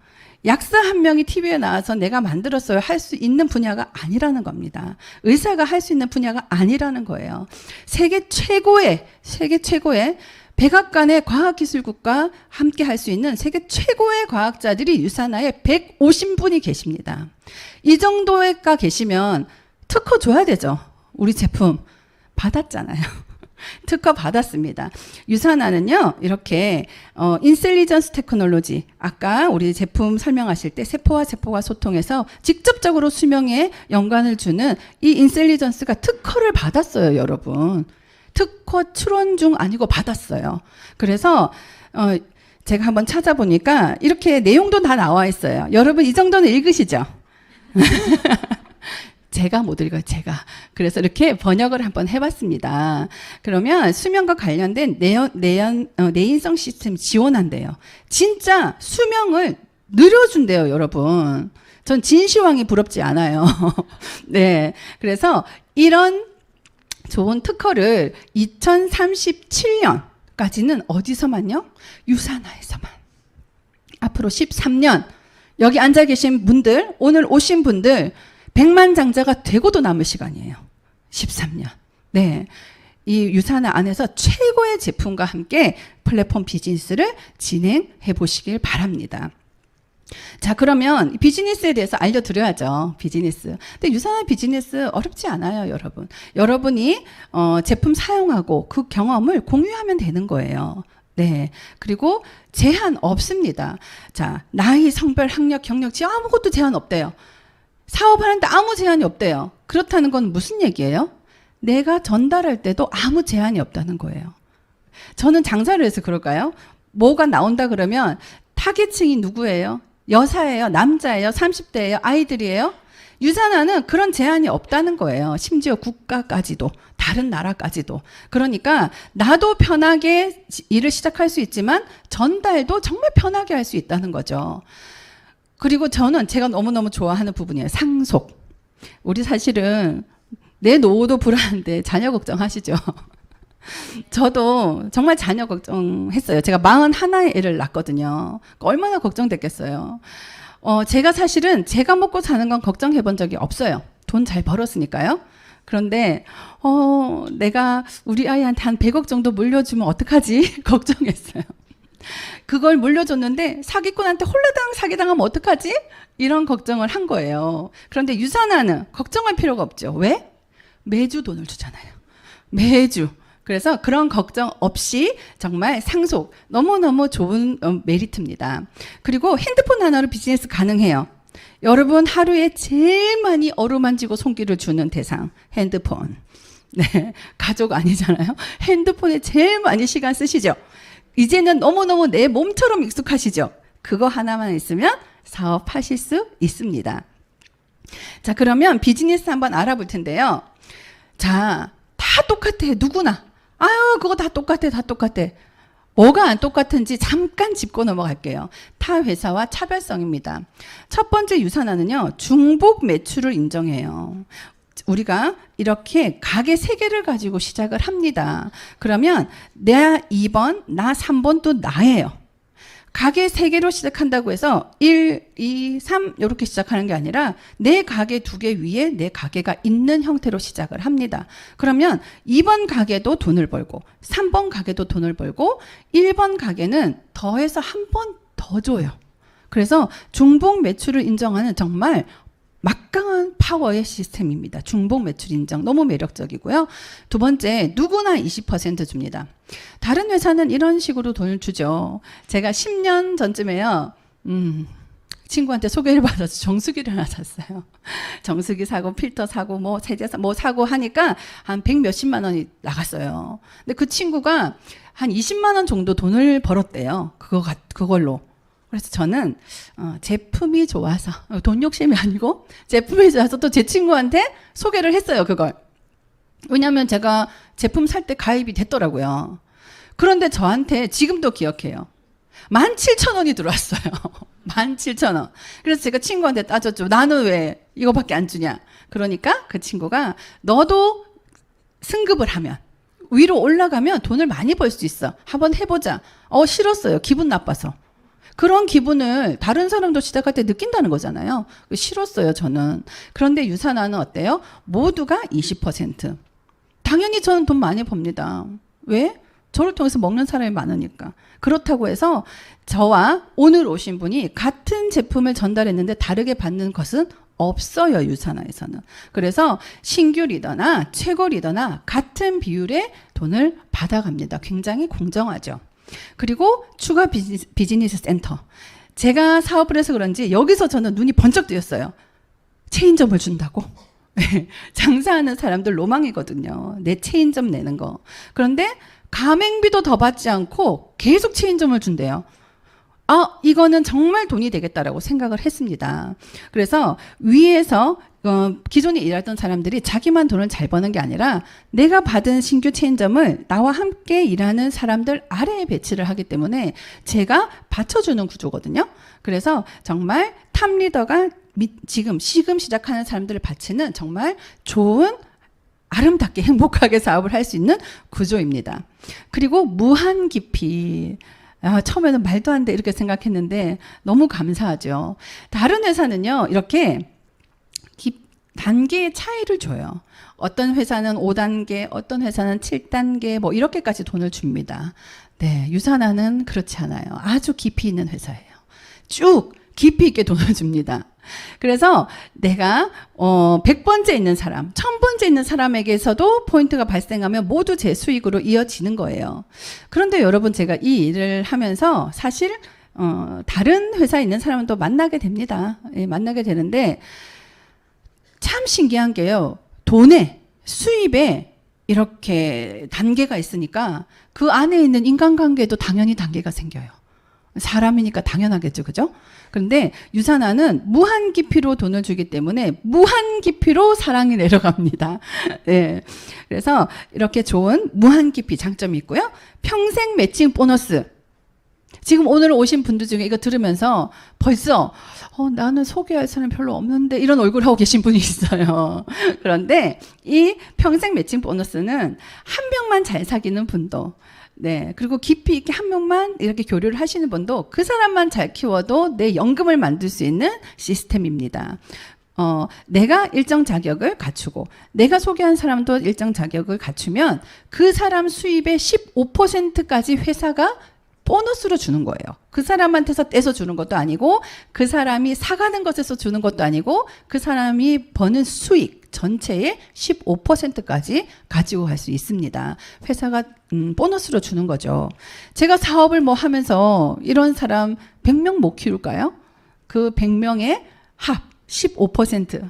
약사 한 명이 TV에 나와서 내가 만들었어요 할 수 있는 분야가 아니라는 겁니다. 의사가 할 수 있는 분야가 아니라는 거예요. 세계 최고의 백악관의 과학기술국과 함께 할 수 있는 세계 최고의 과학자들이 유산화에 150분이 계십니다. 이 정도가 계시면 특허 줘야 되죠. 우리 제품 받았잖아요. 특허 받았습니다. 유산화는요, 이렇게, 인셀리전스 테크놀로지, 아까 우리 제품 설명하실 때 세포와 세포가 소통해서 직접적으로 수명에 연관을 주는 이 인셀리전스가 특허를 받았어요, 여러분. 특허 출원 중 아니고 받았어요. 그래서, 제가 한번 찾아보니까 이렇게 내용도 다 나와 있어요. 여러분, 이 정도는 읽으시죠? 제가 못 읽어요, 제가. 그래서 이렇게 번역을 한번 해봤습니다. 그러면 수면과 관련된 내인성 시스템 지원한대요. 진짜 수명을 늘려준대요, 여러분. 전 진시황이 부럽지 않아요. 네. 그래서 이런 좋은 특허를 2037년까지는 어디서만요? 유산화에서만. 앞으로 13년, 여기 앉아 계신 분들, 오늘 오신 분들, 100만 장자가 되고도 남을 시간이에요. 13년. 네. 이 유산화 안에서 최고의 제품과 함께 플랫폼 비즈니스를 진행해 보시길 바랍니다. 자, 그러면 비즈니스에 대해서 알려드려야죠. 비즈니스. 근데 유산화 비즈니스 어렵지 않아요, 여러분. 여러분이 제품 사용하고 그 경험을 공유하면 되는 거예요. 네. 그리고 제한 없습니다. 자, 나이, 성별, 학력, 경력치 아무것도 제한 없대요. 사업하는데 아무 제한이 없대요. 그렇다는 건 무슨 얘기예요? 내가 전달할 때도 아무 제한이 없다는 거예요. 저는 장사를 해서 그럴까요? 뭐가 나온다 그러면 타겟층이 누구예요? 여사예요? 남자예요? 30대예요? 아이들이에요? 유산화는 그런 제한이 없다는 거예요. 심지어 국가까지도, 다른 나라까지도. 그러니까 나도 편하게 일을 시작할 수 있지만 전달도 정말 편하게 할 수 있다는 거죠. 그리고 저는 제가 너무너무 좋아하는 부분이에요. 상속. 우리 사실은 내 노후도 불안한데 자녀 걱정하시죠? 저도 정말 자녀 걱정했어요. 제가 41의 애를 낳았거든요. 얼마나 걱정됐겠어요. 제가 사실은 제가 먹고 사는 건 걱정해 본 적이 없어요. 돈 잘 벌었으니까요. 그런데 내가 우리 아이한테 한 100억 정도 물려주면 어떡하지? 걱정했어요. 그걸 물려줬는데 사기꾼한테 홀라당 사기당하면 어떡하지? 이런 걱정을 한 거예요. 그런데 유산화는 걱정할 필요가 없죠. 왜? 매주 돈을 주잖아요. 매주. 그래서 그런 걱정 없이 정말 상속 너무너무 좋은 메리트입니다. 그리고 핸드폰 하나로 비즈니스 가능해요. 여러분 하루에 제일 많이 어루만지고 손길을 주는 대상 핸드폰. 네, 가족 아니잖아요. 핸드폰에 제일 많이 시간 쓰시죠. 이제는 너무너무 내 몸처럼 익숙하시죠. 그거 하나만 있으면 사업하실 수 있습니다. 자, 그러면 비즈니스 한번 알아볼 텐데요. 자, 다 똑같아. 누구나. 아유, 그거 다 똑같아. 다 똑같아. 뭐가 안 똑같은지 잠깐 짚고 넘어갈게요. 타 회사와 차별성입니다. 첫 번째 유산화는요, 중복 매출을 인정해요. 우리가 이렇게 가게 3개를 가지고 시작을 합니다. 그러면 내 2번, 나 3번 또 나예요. 가게 3개로 시작한다고 해서 1, 2, 3 이렇게 시작하는 게 아니라 내 가게 2개 위에 내 가게가 있는 형태로 시작을 합니다. 그러면 2번 가게도 돈을 벌고 3번 가게도 돈을 벌고 1번 가게는 더해서 한 번 더 줘요. 그래서 중복 매출을 인정하는 정말 막강한 파워의 시스템입니다. 중복 매출 인정 너무 매력적이고요. 두 번째, 누구나 20% 줍니다. 다른 회사는 이런 식으로 돈을 주죠. 제가 10년 전쯤에요. 친구한테 소개를 받아서 정수기를 하나 샀어요. 정수기 사고 필터 사고 뭐 세제 뭐 사고 하니까 한 100 몇십만 원이 나갔어요. 근데 그 친구가 한 20만 원 정도 돈을 벌었대요. 그걸로. 그래서 저는 제품이 좋아서 돈 욕심이 아니고 제품이 좋아서 또 제 친구한테 소개를 했어요. 그걸. 왜냐하면 제가 제품 살 때 가입이 됐더라고요. 그런데 저한테 지금도 기억해요. 17,000원이 들어왔어요. 17,000원. 그래서 제가 친구한테 따졌죠. 나는 왜 이거밖에 안 주냐. 그러니까 그 친구가 너도 승급을 하면 위로 올라가면 돈을 많이 벌 수 있어. 한번 해보자. 싫었어요. 기분 나빠서. 그런 기분을 다른 사람도 시작할 때 느낀다는 거잖아요. 싫었어요, 저는. 그런데 유산화는 어때요? 모두가 20%. 당연히 저는 돈 많이 법니다. 왜? 저를 통해서 먹는 사람이 많으니까. 그렇다고 해서 저와 오늘 오신 분이 같은 제품을 전달했는데 다르게 받는 것은 없어요, 유산화에서는. 그래서 신규 리더나 최고 리더나 같은 비율의 돈을 받아갑니다. 굉장히 공정하죠. 그리고 추가 비즈니스 센터. 제가 사업을 해서 그런지 여기서 저는 눈이 번쩍 뜨였어요. 체인점을 준다고? 장사하는 사람들 로망이거든요. 내 체인점 내는 거. 그런데 가맹비도 더 받지 않고 계속 체인점을 준대요. 이거는 정말 돈이 되겠다라고 생각을 했습니다. 그래서 위에서 기존에 일하던 사람들이 자기만 돈을 잘 버는 게 아니라 내가 받은 신규 체인점을 나와 함께 일하는 사람들 아래에 배치를 하기 때문에 제가 받쳐주는 구조거든요. 그래서 정말 탑 리더가 지금 시작하는 사람들을 바치는 정말 좋은 아름답게 행복하게 사업을 할 수 있는 구조입니다. 그리고 무한 깊이. 처음에는 말도 안 돼 이렇게 생각했는데 너무 감사하죠. 다른 회사는요, 이렇게 단계의 차이를 줘요. 어떤 회사는 5단계, 어떤 회사는 7단계, 뭐 이렇게까지 돈을 줍니다. 네, 유산화는 그렇지 않아요. 아주 깊이 있는 회사예요. 쭉 깊이 있게 돈을 줍니다. 그래서 내가 100번째 있는 사람, 1000번째 있는 사람에게서도 포인트가 발생하면 모두 제 수익으로 이어지는 거예요. 그런데 여러분, 제가 이 일을 하면서 사실 다른 회사에 있는 사람은 또 만나게 됩니다. 예, 만나게 되는데 참 신기한 게요. 돈에, 수입에 이렇게 단계가 있으니까 그 안에 있는 인간관계도 당연히 단계가 생겨요. 사람이니까 당연하겠죠. 그죠? 그런데 유산화는 무한 깊이로 돈을 주기 때문에 무한 깊이로 사랑이 내려갑니다. 네. 그래서 이렇게 좋은 무한 깊이 장점이 있고요. 평생 매칭 보너스. 지금 오늘 오신 분들 중에 이거 들으면서 벌써 나는 소개할 사람 별로 없는데 이런 얼굴 하고 계신 분이 있어요. 그런데 이 평생 매칭 보너스는 한 명만 잘 사귀는 분도, 네, 그리고 깊이 있게 한 명만 이렇게 교류를 하시는 분도 그 사람만 잘 키워도 내 연금을 만들 수 있는 시스템입니다. 내가 일정 자격을 갖추고 내가 소개한 사람도 일정 자격을 갖추면 그 사람 수입의 15%까지 회사가 보너스로 주는 거예요. 그 사람한테서 떼서 주는 것도 아니고 그 사람이 사가는 것에서 주는 것도 아니고 그 사람이 버는 수익 전체의 15%까지 가지고 갈 수 있습니다. 회사가 보너스로 주는 거죠. 제가 사업을 뭐 하면서 이런 사람 100명 못 키울까요? 그 100명의 합 15%.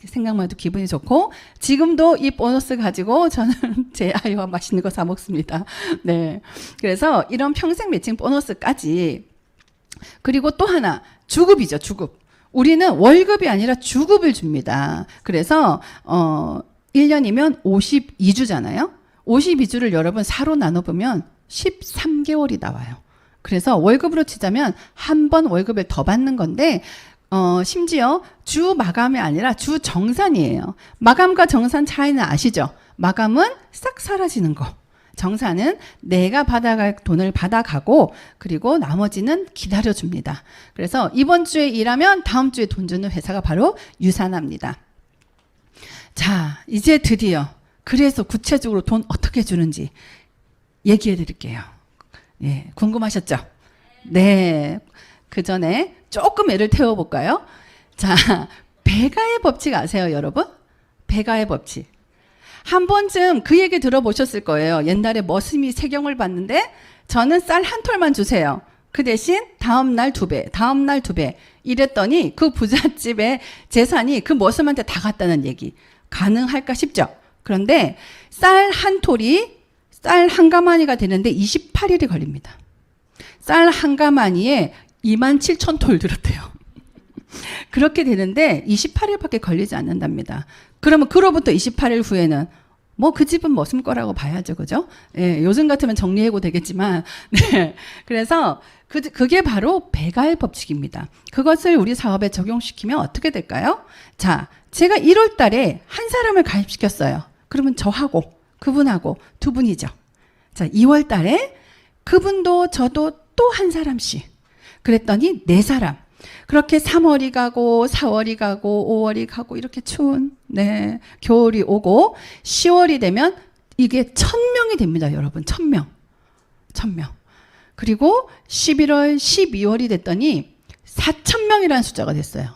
생각만 해도 기분이 좋고 지금도 이 보너스 가지고 저는 제 아이와 맛있는 거 사 먹습니다. 네. 그래서 이런 평생 매칭 보너스까지, 그리고 또 하나 주급이죠. 주급. 우리는 월급이 아니라 주급을 줍니다. 그래서 1년이면 52주잖아요. 52주를 여러분 4로 나눠보면 13개월이 나와요. 그래서 월급으로 치자면 한 번 월급을 더 받는 건데 심지어 주 마감이 아니라 주 정산이에요. 마감과 정산 차이는 아시죠? 마감은 싹 사라지는 거. 정산은 내가 받아갈 돈을 받아가고 그리고 나머지는 기다려줍니다. 그래서 이번 주에 일하면 다음 주에 돈 주는 회사가 바로 유산화입니다. 자, 이제 드디어 그래서 구체적으로 돈 어떻게 주는지 얘기해 드릴게요. 예, 궁금하셨죠? 네. 그 전에 조금 애를 태워볼까요? 자, 배가의 법칙 아세요, 여러분? 배가의 법칙. 한 번쯤 그 얘기 들어보셨을 거예요. 옛날에 머슴이 세경을 봤는데 저는 쌀 한 톨만 주세요. 그 대신 다음날 2배, 다음날 2배 이랬더니 그 부잣집의 재산이 그 머슴한테 다 갔다는 얘기. 가능할까 싶죠? 그런데 쌀 한 톨이 쌀 한 가마니가 되는데 28일이 걸립니다. 쌀 한 가마니에 27,000톨 들었대요. 그렇게 되는데 28일밖에 걸리지 않는답니다. 그러면 그로부터 28일 후에는 뭐 그 집은 머슴 거라고 봐야죠. 그죠? 예, 요즘 같으면 정리해고 되겠지만, 네. 그래서 그게 바로 배가의 법칙입니다. 그것을 우리 사업에 적용시키면 어떻게 될까요? 자, 제가 1월 달에 한 사람을 가입시켰어요. 그러면 저하고 그분하고 두 분이죠. 자, 2월 달에 그분도 저도 또 한 사람씩. 그랬더니 4사람. 그렇게 3월이 가고 4월이 가고 5월이 가고 이렇게 추운 겨울이 오고 10월이 되면 이게 1000명이 됩니다. 여러분. 1000명. 1000명. 그리고 11월, 12월이 됐더니 4000명이라는 숫자가 됐어요.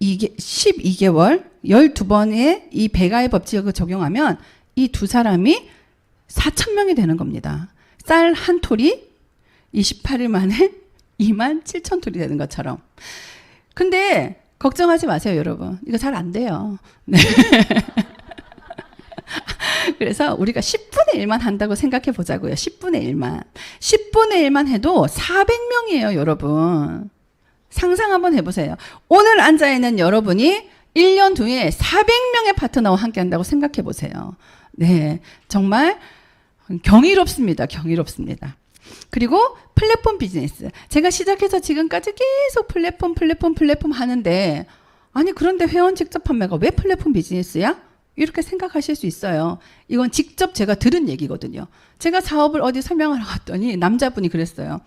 12개월 12번의 이 배가의 법칙을 적용하면 이 두 사람이 4000명이 되는 겁니다. 쌀 한 톨이 28일 만에 27,000톨이 되는 것처럼. 근데 걱정하지 마세요, 여러분. 이거 잘 안 돼요. 네. 그래서 우리가 10분의 1만 한다고 생각해 보자고요. 10분의 1만. 10분의 1만 해도 400명이에요, 여러분. 상상 한번 해보세요. 오늘 앉아있는 여러분이 1년 뒤에 400명의 파트너와 함께 한다고 생각해 보세요. 네. 정말 경이롭습니다. 경이롭습니다. 그리고 플랫폼 비즈니스. 제가 시작해서 지금까지 계속 플랫폼 하는데, 아니, 그런데 회원 직접 판매가 왜 플랫폼 비즈니스야? 이렇게 생각하실 수 있어요. 이건 직접 제가 들은 얘기거든요. 제가 사업을 어디 설명하러 갔더니 남자분이 그랬어요.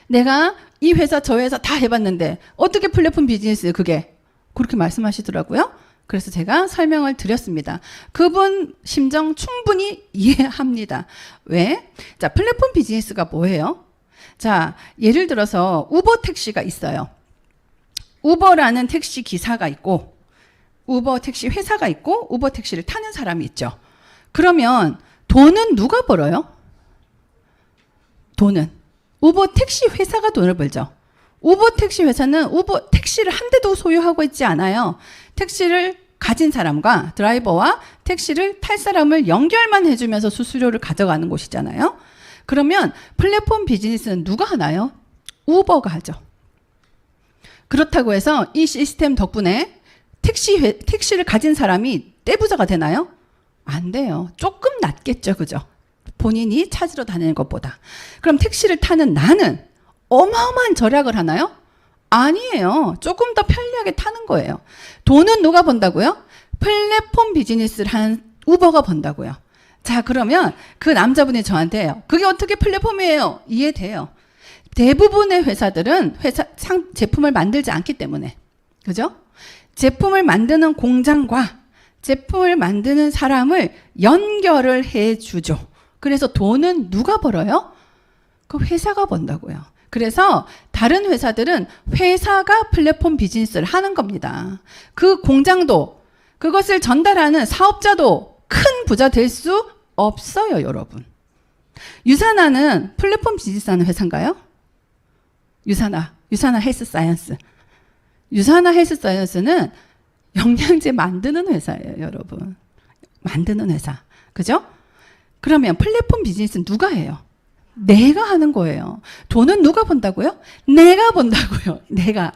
내가 이 회사 저 회사 다 해봤는데 어떻게 플랫폼 비즈니스예요, 그게? 그렇게 말씀하시더라고요. 그래서 제가 설명을 드렸습니다. 그분 심정 충분히 이해합니다. 왜? 자, 플랫폼 비즈니스가 뭐예요? 자, 예를 들어서 우버 택시가 있어요. 우버라는 택시 기사가 있고 우버 택시 회사가 있고 우버 택시를 타는 사람이 있죠. 그러면 돈은 누가 벌어요? 돈은 우버 택시 회사가 돈을 벌죠. 우버 택시 회사는 우버 택시를 한 대도 소유하고 있지 않아요. 택시를 가진 사람과 드라이버와 택시를 탈 사람을 연결만 해주면서 수수료를 가져가는 곳이잖아요. 그러면 플랫폼 비즈니스는 누가 하나요? 우버가 하죠. 그렇다고 해서 이 시스템 덕분에 택시를 가진 사람이 떼부자가 되나요? 안 돼요. 조금 낫겠죠. 그죠? 본인이 찾으러 다니는 것보다. 그럼 택시를 타는 나는 어마어마한 절약을 하나요? 아니에요. 조금 더 편리하게 타는 거예요. 돈은 누가 번다고요? 플랫폼 비즈니스를 한 우버가 번다고요. 자, 그러면 그 남자분이 저한테 해요. 그게 어떻게 플랫폼이에요? 이해돼요. 대부분의 회사들은 제품을 만들지 않기 때문에. 그죠? 제품을 만드는 공장과 제품을 만드는 사람을 연결을 해주죠. 그래서 돈은 누가 벌어요? 그 회사가 번다고요. 그래서 다른 회사들은 회사가 플랫폼 비즈니스를 하는 겁니다. 그 공장도 그것을 전달하는 사업자도 큰 부자 될 수 없어요, 여러분. 유사나는 플랫폼 비즈니스 하는 회사인가요? 유사나 헬스 사이언스. 유사나 헬스 사이언스는 영양제 만드는 회사예요, 여러분. 만드는 회사. 그죠? 그러면 플랫폼 비즈니스는 누가 해요? 내가 하는 거예요. 돈은 누가 번다고요? 내가 번다고요. 내가.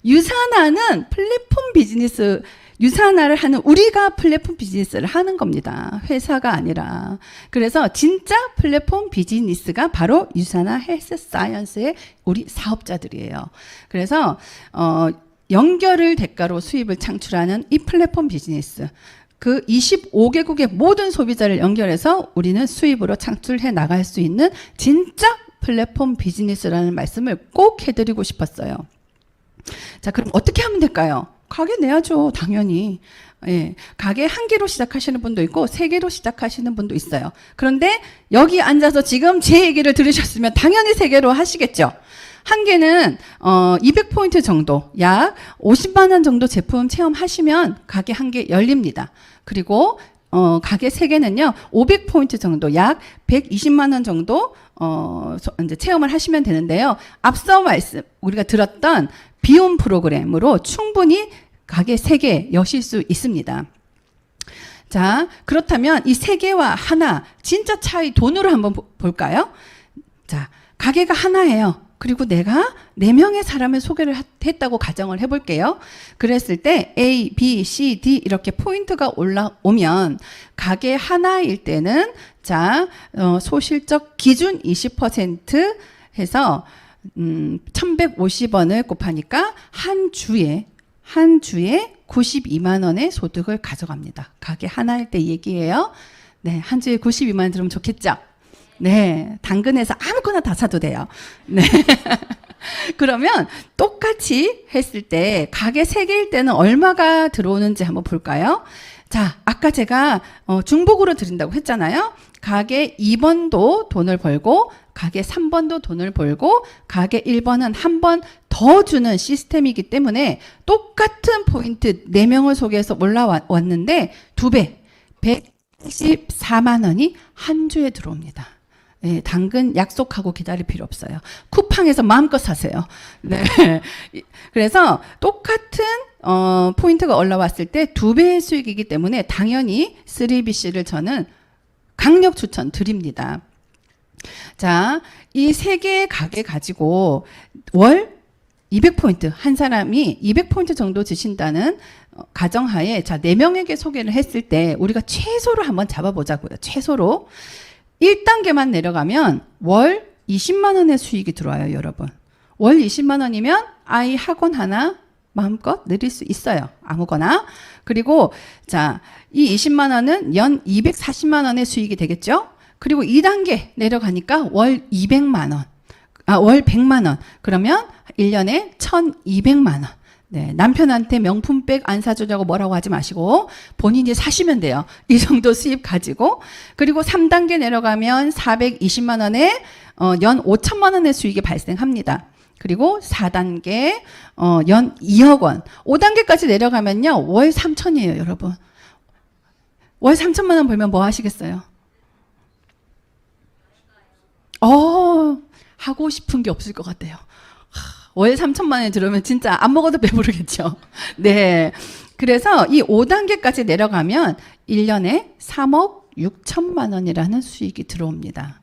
유사나는 플랫폼 비즈니스, 유사나를 하는 우리가 플랫폼 비즈니스를 하는 겁니다. 회사가 아니라. 그래서 진짜 플랫폼 비즈니스가 바로 유사나 헬스 사이언스의 우리 사업자들이에요. 그래서 연결을 대가로 수입을 창출하는 이 플랫폼 비즈니스. 그 25개국의 모든 소비자를 연결해서 우리는 수입으로 창출해 나갈 수 있는 진짜 플랫폼 비즈니스라는 말씀을 꼭 해드리고 싶었어요. 자, 그럼 어떻게 하면 될까요? 가게 내야죠, 당연히. 예, 가게 한 개로 시작하시는 분도 있고 3개로 시작하시는 분도 있어요. 그런데 여기 앉아서 지금 제 얘기를 들으셨으면 당연히 3개로 하시겠죠. 한 개는 200포인트 정도, 약 50만 원 정도 제품 체험하시면 가게 한 개 열립니다. 그리고 가게 3개는요. 500포인트 정도, 약 120만 원 정도 이제 체험을 하시면 되는데요. 앞서 우리가 들었던 비움 프로그램으로 충분히 가게 3개 여실 수 있습니다. 자, 그렇다면 이 3개와 하나 진짜 차이 돈으로 한번 볼까요? 자, 가게가 하나예요. 그리고 내가 4명의 사람을 소개를 했다고 가정을 해볼게요. 그랬을 때 A, B, C, D 이렇게 포인트가 올라오면 가게 하나일 때는 자 소실적 기준 20% 해서 1,150원을 곱하니까 한 주에 92만 원의 소득을 가져갑니다. 가게 하나일 때 얘기예요. 네, 한 주에 92만 원 들으면 좋겠죠? 네, 당근에서 아무거나 다 사도 돼요. 네. 그러면 똑같이 했을 때 가게 3개일 때는 얼마가 들어오는지 한번 볼까요? 자, 아까 제가 중복으로 드린다고 했잖아요. 가게 2번도 돈을 벌고 가게 3번도 돈을 벌고 가게 1번은 한 번 더 주는 시스템이기 때문에 똑같은 포인트 4명을 소개해서 올라왔는데 2배 114만 원이 한 주에 들어옵니다. 네, 당근 약속하고 기다릴 필요 없어요. 쿠팡에서 마음껏 사세요. 네. 그래서 똑같은 포인트가 올라왔을 때 2배의 수익이기 때문에 당연히 3BC를 저는 강력 추천 드립니다. 자, 이 3개의 가게 가지고 월 200포인트, 한 사람이 200포인트 정도 주신다는 가정하에 자, 4명에게 소개를 했을 때 우리가 최소로 한번 잡아보자고요. 최소로. 1단계만 내려가면 월 20만 원의 수익이 들어와요, 여러분. 월 20만 원이면 아이 학원 하나 마음껏 내릴 수 있어요. 아무거나. 그리고 자, 이 20만 원은 연 240만 원의 수익이 되겠죠? 그리고 2단계 내려가니까 월 200만 원. 월 100만 원. 그러면 1년에 1,200만 원. 네, 남편한테 명품백 안 사주냐고 뭐라고 하지 마시고 본인이 사시면 돼요. 이 정도 수입 가지고. 그리고 3단계 내려가면 420만 원에 연 5천만 원의 수익이 발생합니다. 그리고 4단계 연 2억 원. 5단계까지 내려가면요. 월 3천이에요, 여러분. 월 3천만 원 벌면 뭐 하시겠어요? 하고 싶은 게 없을 것 같아요. 월 3천만 원에 들어오면 진짜 안 먹어도 배부르겠죠. 네. 그래서 이 5단계까지 내려가면 1년에 3억 6천만 원이라는 수익이 들어옵니다.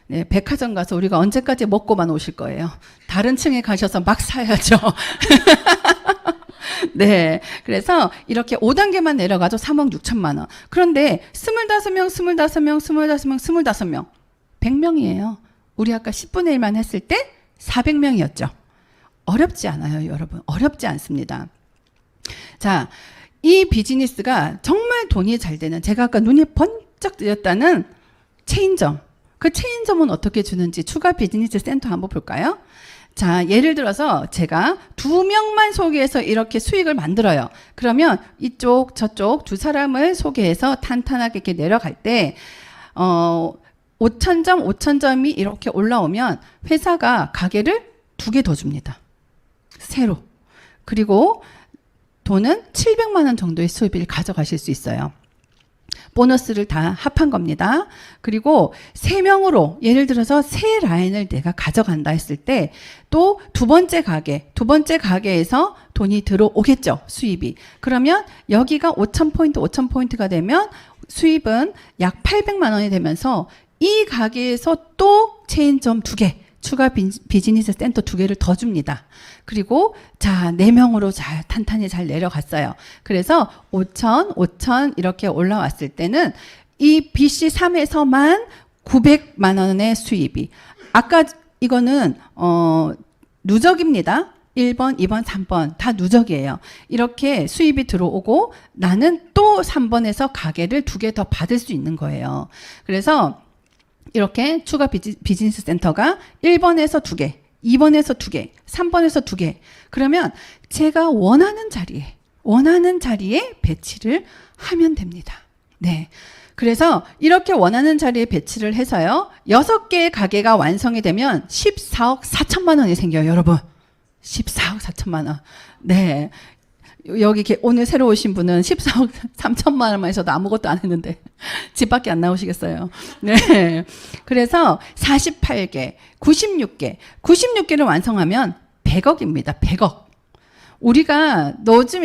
네, 백화점 가서 우리가 언제까지 먹고만 오실 거예요. 다른 층에 가셔서 막 사야죠. 네. 그래서 이렇게 5단계만 내려가도 3억 6천만 원. 그런데 25명, 25명, 25명, 25명. 100명이에요. 우리 아까 10분의 1만 했을 때 400명이었죠. 어렵지 않아요, 여러분. 어렵지 않습니다. 자, 이 비즈니스가 정말 돈이 잘 되는, 제가 아까 눈이 번쩍 뜨였다는 체인점. 그 체인점은 어떻게 주는지 추가 비즈니스 센터 한번 볼까요? 자, 예를 들어서 제가 2명만 소개해서 이렇게 수익을 만들어요. 그러면 이쪽, 저쪽 두 사람을 소개해서 탄탄하게 이렇게 내려갈 때, 5,000점, 5,000점이 이렇게 올라오면 회사가 가게를 2개 더 줍니다. 새로. 그리고 돈은 700만 원 정도의 수입을 가져가실 수 있어요. 보너스를 다 합한 겁니다. 그리고 3명으로 예를 들어서 세 라인을 내가 가져간다 했을 때 또 두 번째 가게에서 돈이 들어오겠죠. 수입이. 그러면 여기가 5,000포인트, 5,000포인트가 되면 수입은 약 800만 원이 되면서 이 가게에서 또 체인점 2개, 추가 비즈니스 센터 2개를 더 줍니다. 그리고 자, 4명으로 잘 탄탄히 잘 내려갔어요. 그래서 5,000, 5,000 이렇게 올라왔을 때는 이 BC3에서만 900만 원의 수입이, 아까 이거는 누적입니다. 1번, 2번, 3번 다 누적이에요. 이렇게 수입이 들어오고 나는 또 3번에서 가게를 2개 더 받을 수 있는 거예요. 그래서 이렇게 추가 비즈니스 센터가 1번에서 2개, 2번에서 2개, 3번에서 2개. 그러면 제가 원하는 자리에 배치를 하면 됩니다. 네. 그래서 이렇게 원하는 자리에 배치를 해서요. 6개의 가게가 완성이 되면 14억 4천만 원이 생겨요, 여러분. 14억 4천만 원. 네. 여기 오늘 새로 오신 분은 14억 3천만 원만 해서도 아무것도 안 했는데 집 밖에 안 나오시겠어요. 네. 그래서 48개, 96개를 완성하면 100억입니다. 100억. 우리가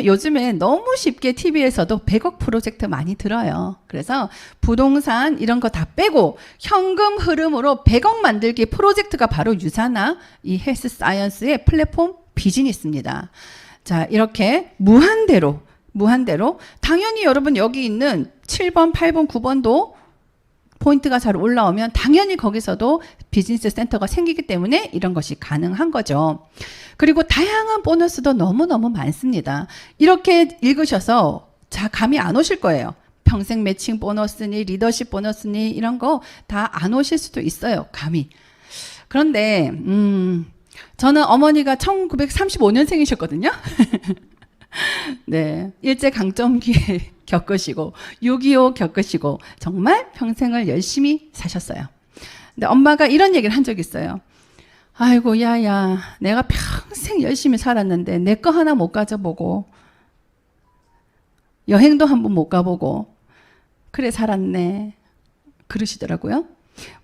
요즘에 너무 쉽게 TV에서도 100억 프로젝트 많이 들어요. 그래서 부동산 이런 거 다 빼고 현금 흐름으로 100억 만들기 프로젝트가 바로 유사나 이 헬스 사이언스의 플랫폼 비즈니스입니다. 자, 이렇게 무한대로 당연히 여러분 여기 있는 7번, 8번, 9번도 포인트가 잘 올라오면 당연히 거기서도 비즈니스 센터가 생기기 때문에 이런 것이 가능한 거죠. 그리고 다양한 보너스도 너무너무 많습니다. 이렇게 읽으셔서 자, 감이 안 오실 거예요. 평생 매칭 보너스니 리더십 보너스니 이런 거 다 안 오실 수도 있어요. 감이. 그런데 저는 어머니가 1935년생이셨거든요. 네, 일제강점기 겪으시고 6.25 겪으시고 정말 평생을 열심히 사셨어요. 근데 엄마가 이런 얘기를 한 적이 있어요. 아이고 야야, 내가 평생 열심히 살았는데 내 거 하나 못 가져보고 여행도 한번 못 가보고 그래 살았네, 그러시더라고요.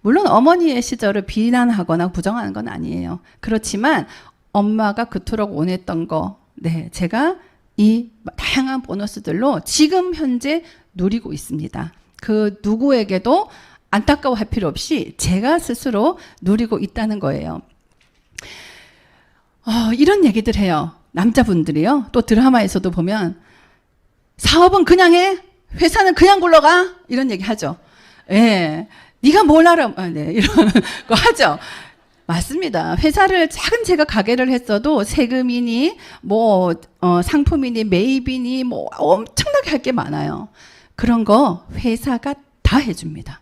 물론 어머니의 시절을 비난하거나 부정하는 건 아니에요. 그렇지만 엄마가 그토록 원했던 거, 네, 제가 이 다양한 보너스들로 지금 현재 누리고 있습니다. 그 누구에게도 안타까워할 필요 없이 제가 스스로 누리고 있다는 거예요. 이런 얘기들 해요. 남자분들이요. 또 드라마에서도 보면 사업은 그냥 해, 회사는 그냥 굴러가, 이런 얘기 하죠. 예, 네가 뭘 알아, 네, 이런 거 하죠. 맞습니다. 회사를 작은 제가 가게를 했어도 세금이니 뭐 상품이니 매입이니 뭐 엄청나게 할 게 많아요. 그런 거 회사가 다 해줍니다.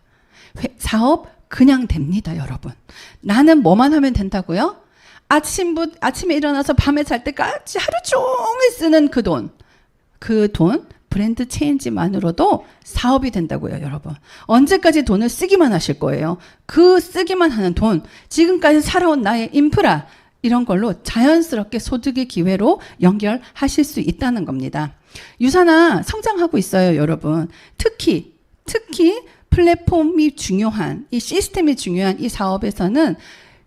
사업 그냥 됩니다, 여러분. 나는 뭐만 하면 된다고요? 아침에 일어나서 밤에 잘 때까지 하루 종일 쓰는 그 돈, 브랜드 체인지만으로도 사업이 된다고요, 여러분. 언제까지 돈을 쓰기만 하실 거예요? 그 쓰기만 하는 돈, 지금까지 살아온 나의 인프라, 이런 걸로 자연스럽게 소득의 기회로 연결하실 수 있다는 겁니다. 유산화 성장하고 있어요, 여러분. 특히 플랫폼이 중요한, 이 시스템이 중요한 이 사업에서는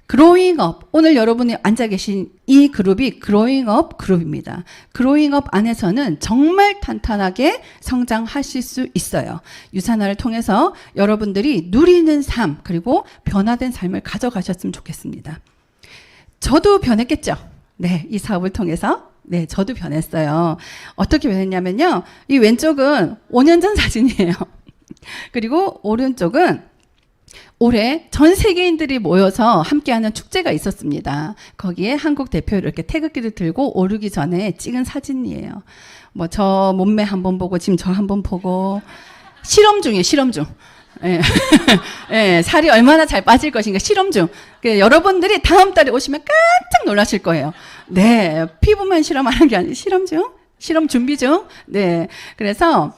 그로잉업, 오늘 여러분이 앉아 계신 이 그룹이 그로잉업 그룹입니다. 그로잉업 안에서는 정말 탄탄하게 성장하실 수 있어요. 유산화를 통해서 여러분들이 누리는 삶, 그리고 변화된 삶을 가져가셨으면 좋겠습니다. 저도 변했겠죠? 네, 이 사업을 통해서. 네, 저도 변했어요. 어떻게 변했냐면요. 이 왼쪽은 5년 전 사진이에요. 그리고 오른쪽은 올해 전 세계인들이 모여서 함께하는 축제가 있었습니다. 거기에 한국 대표를 이렇게 태극기를 들고 오르기 전에 찍은 사진이에요. 뭐 저 몸매 한번 보고 지금 저 한번 보고 실험 중이에요. 실험 중. 예. 예, 살이 얼마나 잘 빠질 것인가 실험 중. 여러분들이 다음 달에 오시면 깜짝 놀라실 거예요. 네, 피부만 실험하는 게 아니라 실험 중, 실험 준비 중. 네, 그래서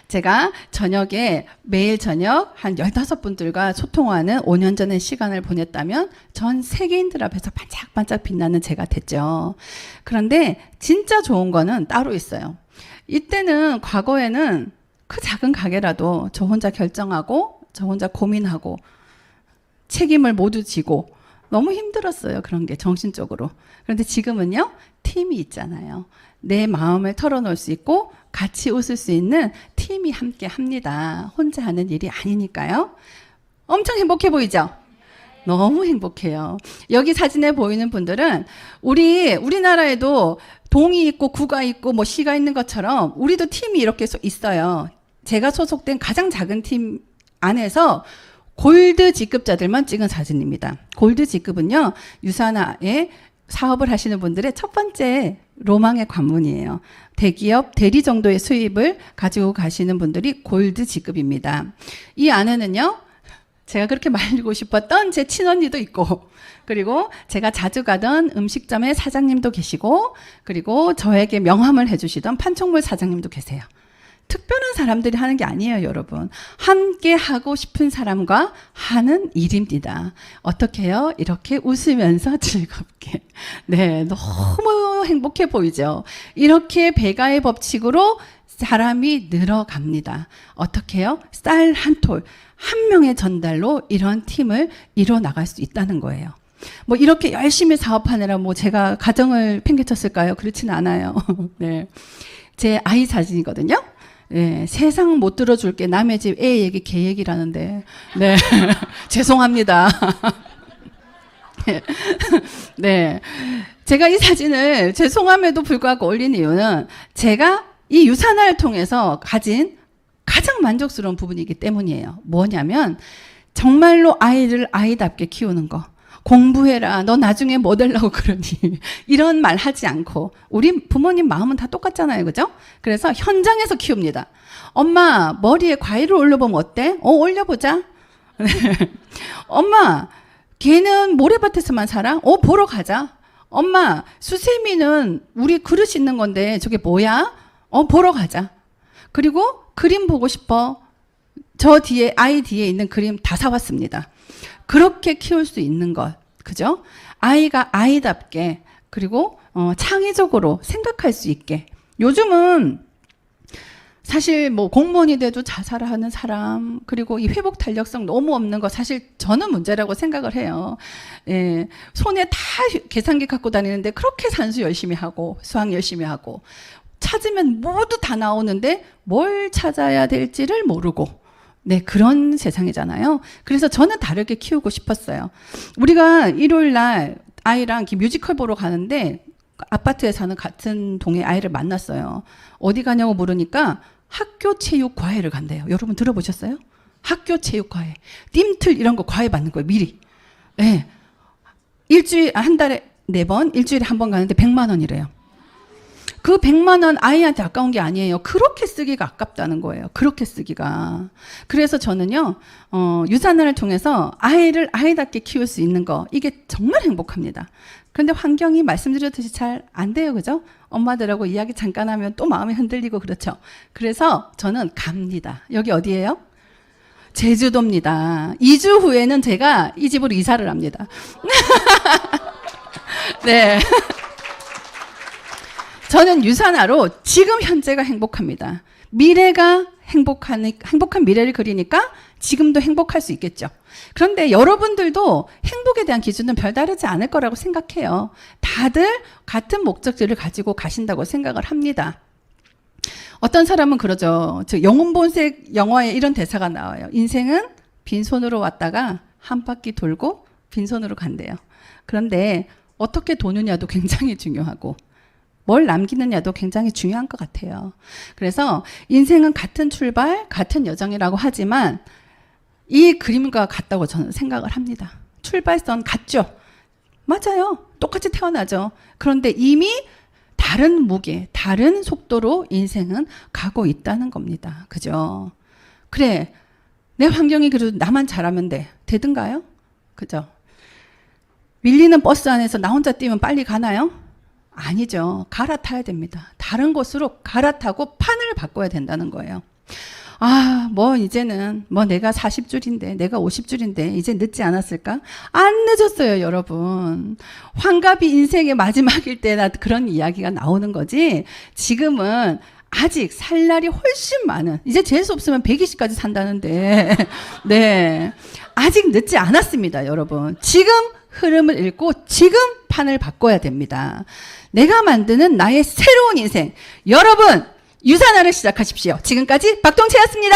제가 저녁에 매일 저녁 한 15분들과 소통하는 5년 전의 시간을 보냈다면 전 세계인들 앞에서 반짝반짝 빛나는 제가 됐죠. 그런데 진짜 좋은 거는 따로 있어요. 이때는 과거에는 그 작은 가게라도 저 혼자 결정하고 저 혼자 고민하고 책임을 모두 지고 너무 힘들었어요. 그런 게 정신적으로. 그런데 지금은요. 팀이 있잖아요. 내 마음을 털어놓을 수 있고 같이 웃을 수 있는 팀이 함께 합니다. 혼자 하는 일이 아니니까요. 엄청 행복해 보이죠? 너무 행복해요. 여기 사진에 보이는 분들은 우리나라에도 동이 있고 구가 있고 뭐 시가 있는 것처럼 우리도 팀이 이렇게 있어요. 제가 소속된 가장 작은 팀 안에서 골드 G급자들만 찍은 사진입니다. 골드 G급은요, 유산화에 사업을 하시는 분들의 첫 번째 로망의 관문이에요. 대기업 대리 정도의 수입을 가지고 가시는 분들이 골드 G급입니다. 이 안에는요, 제가 그렇게 말리고 싶었던 제 친언니도 있고, 그리고 제가 자주 가던 음식점의 사장님도 계시고, 그리고 저에게 명함을 해주시던 판촉물 사장님도 계세요. 특별한 사람들이 하는 게 아니에요, 여러분. 함께 하고 싶은 사람과 하는 일입니다. 어떻게 해요? 이렇게 웃으면서 즐겁게. 네, 너무 행복해 보이죠? 이렇게 배가의 법칙으로 사람이 늘어갑니다. 어떻게 해요? 쌀 한 톨, 한 명의 전달로 이런 팀을 이뤄 나갈 수 있다는 거예요. 뭐 이렇게 열심히 사업하느라 뭐 제가 가정을 팽개쳤을까요? 그렇진 않아요. 네, 제 아이 사진이거든요. 네, 세상 못 들어줄게 남의 집 애 얘기 개 얘기라는데 네 죄송합니다. 네, 제가 이 사진을 죄송함에도 불구하고 올린 이유는 제가 이 유산화를 통해서 가진 가장 만족스러운 부분이기 때문이에요. 뭐냐면 정말로 아이를 아이답게 키우는 거. 공부해라. 너 나중에 뭐 되려고 그러니. 이런 말 하지 않고. 우리 부모님 마음은 다 똑같잖아요. 그죠? 그래서 현장에서 키웁니다. 엄마, 머리에 과일을 올려보면 어때? 올려보자. 엄마, 걔는 모래밭에서만 살아? 보러 가자. 엄마, 수세미는 우리 그릇 있는 건데 저게 뭐야? 보러 가자. 그리고 그림 보고 싶어. 저 뒤에, 아이 뒤에 있는 그림 다 사왔습니다. 그렇게 키울 수 있는 것, 그죠? 아이가 아이답게, 그리고 창의적으로 생각할 수 있게. 요즘은 사실 뭐 공무원이 돼도 자살하는 사람, 그리고 이 회복 탄력성 너무 없는 거 사실 저는 문제라고 생각을 해요. 예, 손에 다 계산기 갖고 다니는데 그렇게 산수 열심히 하고 수학 열심히 하고 찾으면 모두 다 나오는데 뭘 찾아야 될지를 모르고, 네, 그런 세상이잖아요. 그래서 저는 다르게 키우고 싶었어요. 우리가 일요일 날 아이랑 뮤지컬 보러 가는데 아파트에 사는 같은 동의 아이를 만났어요. 어디 가냐고 물으니까 학교 체육 과외를 간대요. 여러분 들어보셨어요? 학교 체육 과외. 띠틀 이런 거 과외 받는 거예요, 미리. 네. 한 달에 4번, 일주일에 1번 가는데 100만 원이래요. 그 100만 원 아이한테 아까운 게 아니에요. 그렇게 쓰기가 아깝다는 거예요. 그렇게 쓰기가. 그래서 저는요, 유산을 통해서 아이를 아이답게 키울 수 있는 거, 이게 정말 행복합니다. 그런데 환경이 말씀드렸듯이 잘 안 돼요. 그죠? 엄마들하고 이야기 잠깐 하면 또 마음이 흔들리고 그렇죠. 그래서 저는 갑니다. 여기 어디예요? 제주도입니다. 2주 후에는 제가 이 집으로 이사를 합니다. 네. 저는 유산화로 지금 현재가 행복합니다. 미래가 행복한 미래를 그리니까 지금도 행복할 수 있겠죠. 그런데 여러분들도 행복에 대한 기준은 별다르지 않을 거라고 생각해요. 다들 같은 목적지를 가지고 가신다고 생각을 합니다. 어떤 사람은 그러죠. 저 영혼본색 영화에 이런 대사가 나와요. 인생은 빈손으로 왔다가 한 바퀴 돌고 빈손으로 간대요. 그런데 어떻게 도느냐도 굉장히 중요하고 뭘 남기느냐도 굉장히 중요한 것 같아요. 그래서 인생은 같은 출발, 같은 여정이라고 하지만 이 그림과 같다고 저는 생각을 합니다. 출발선 같죠? 맞아요. 똑같이 태어나죠. 그런데 이미 다른 무게, 다른 속도로 인생은 가고 있다는 겁니다. 그죠? 그래, 내 환경이 그래도 나만 잘하면 되든가요? 그죠? 밀리는 버스 안에서 나 혼자 뛰면 빨리 가나요? 아니죠. 갈아타야 됩니다. 다른 곳으로 갈아타고 판을 바꿔야 된다는 거예요. 이제는 내가 40줄인데, 내가 50줄인데, 이제 늦지 않았을까? 안 늦었어요, 여러분. 환갑이 인생의 마지막일 때나 그런 이야기가 나오는 거지, 지금은 아직 살 날이 훨씬 많은, 이제 재수 없으면 120까지 산다는데, 네. 아직 늦지 않았습니다, 여러분. 지금 흐름을 읽고 지금 판을 바꿔야 됩니다. 내가 만드는 나의 새로운 인생. 여러분, 유산화를 시작하십시오. 지금까지 박동채였습니다.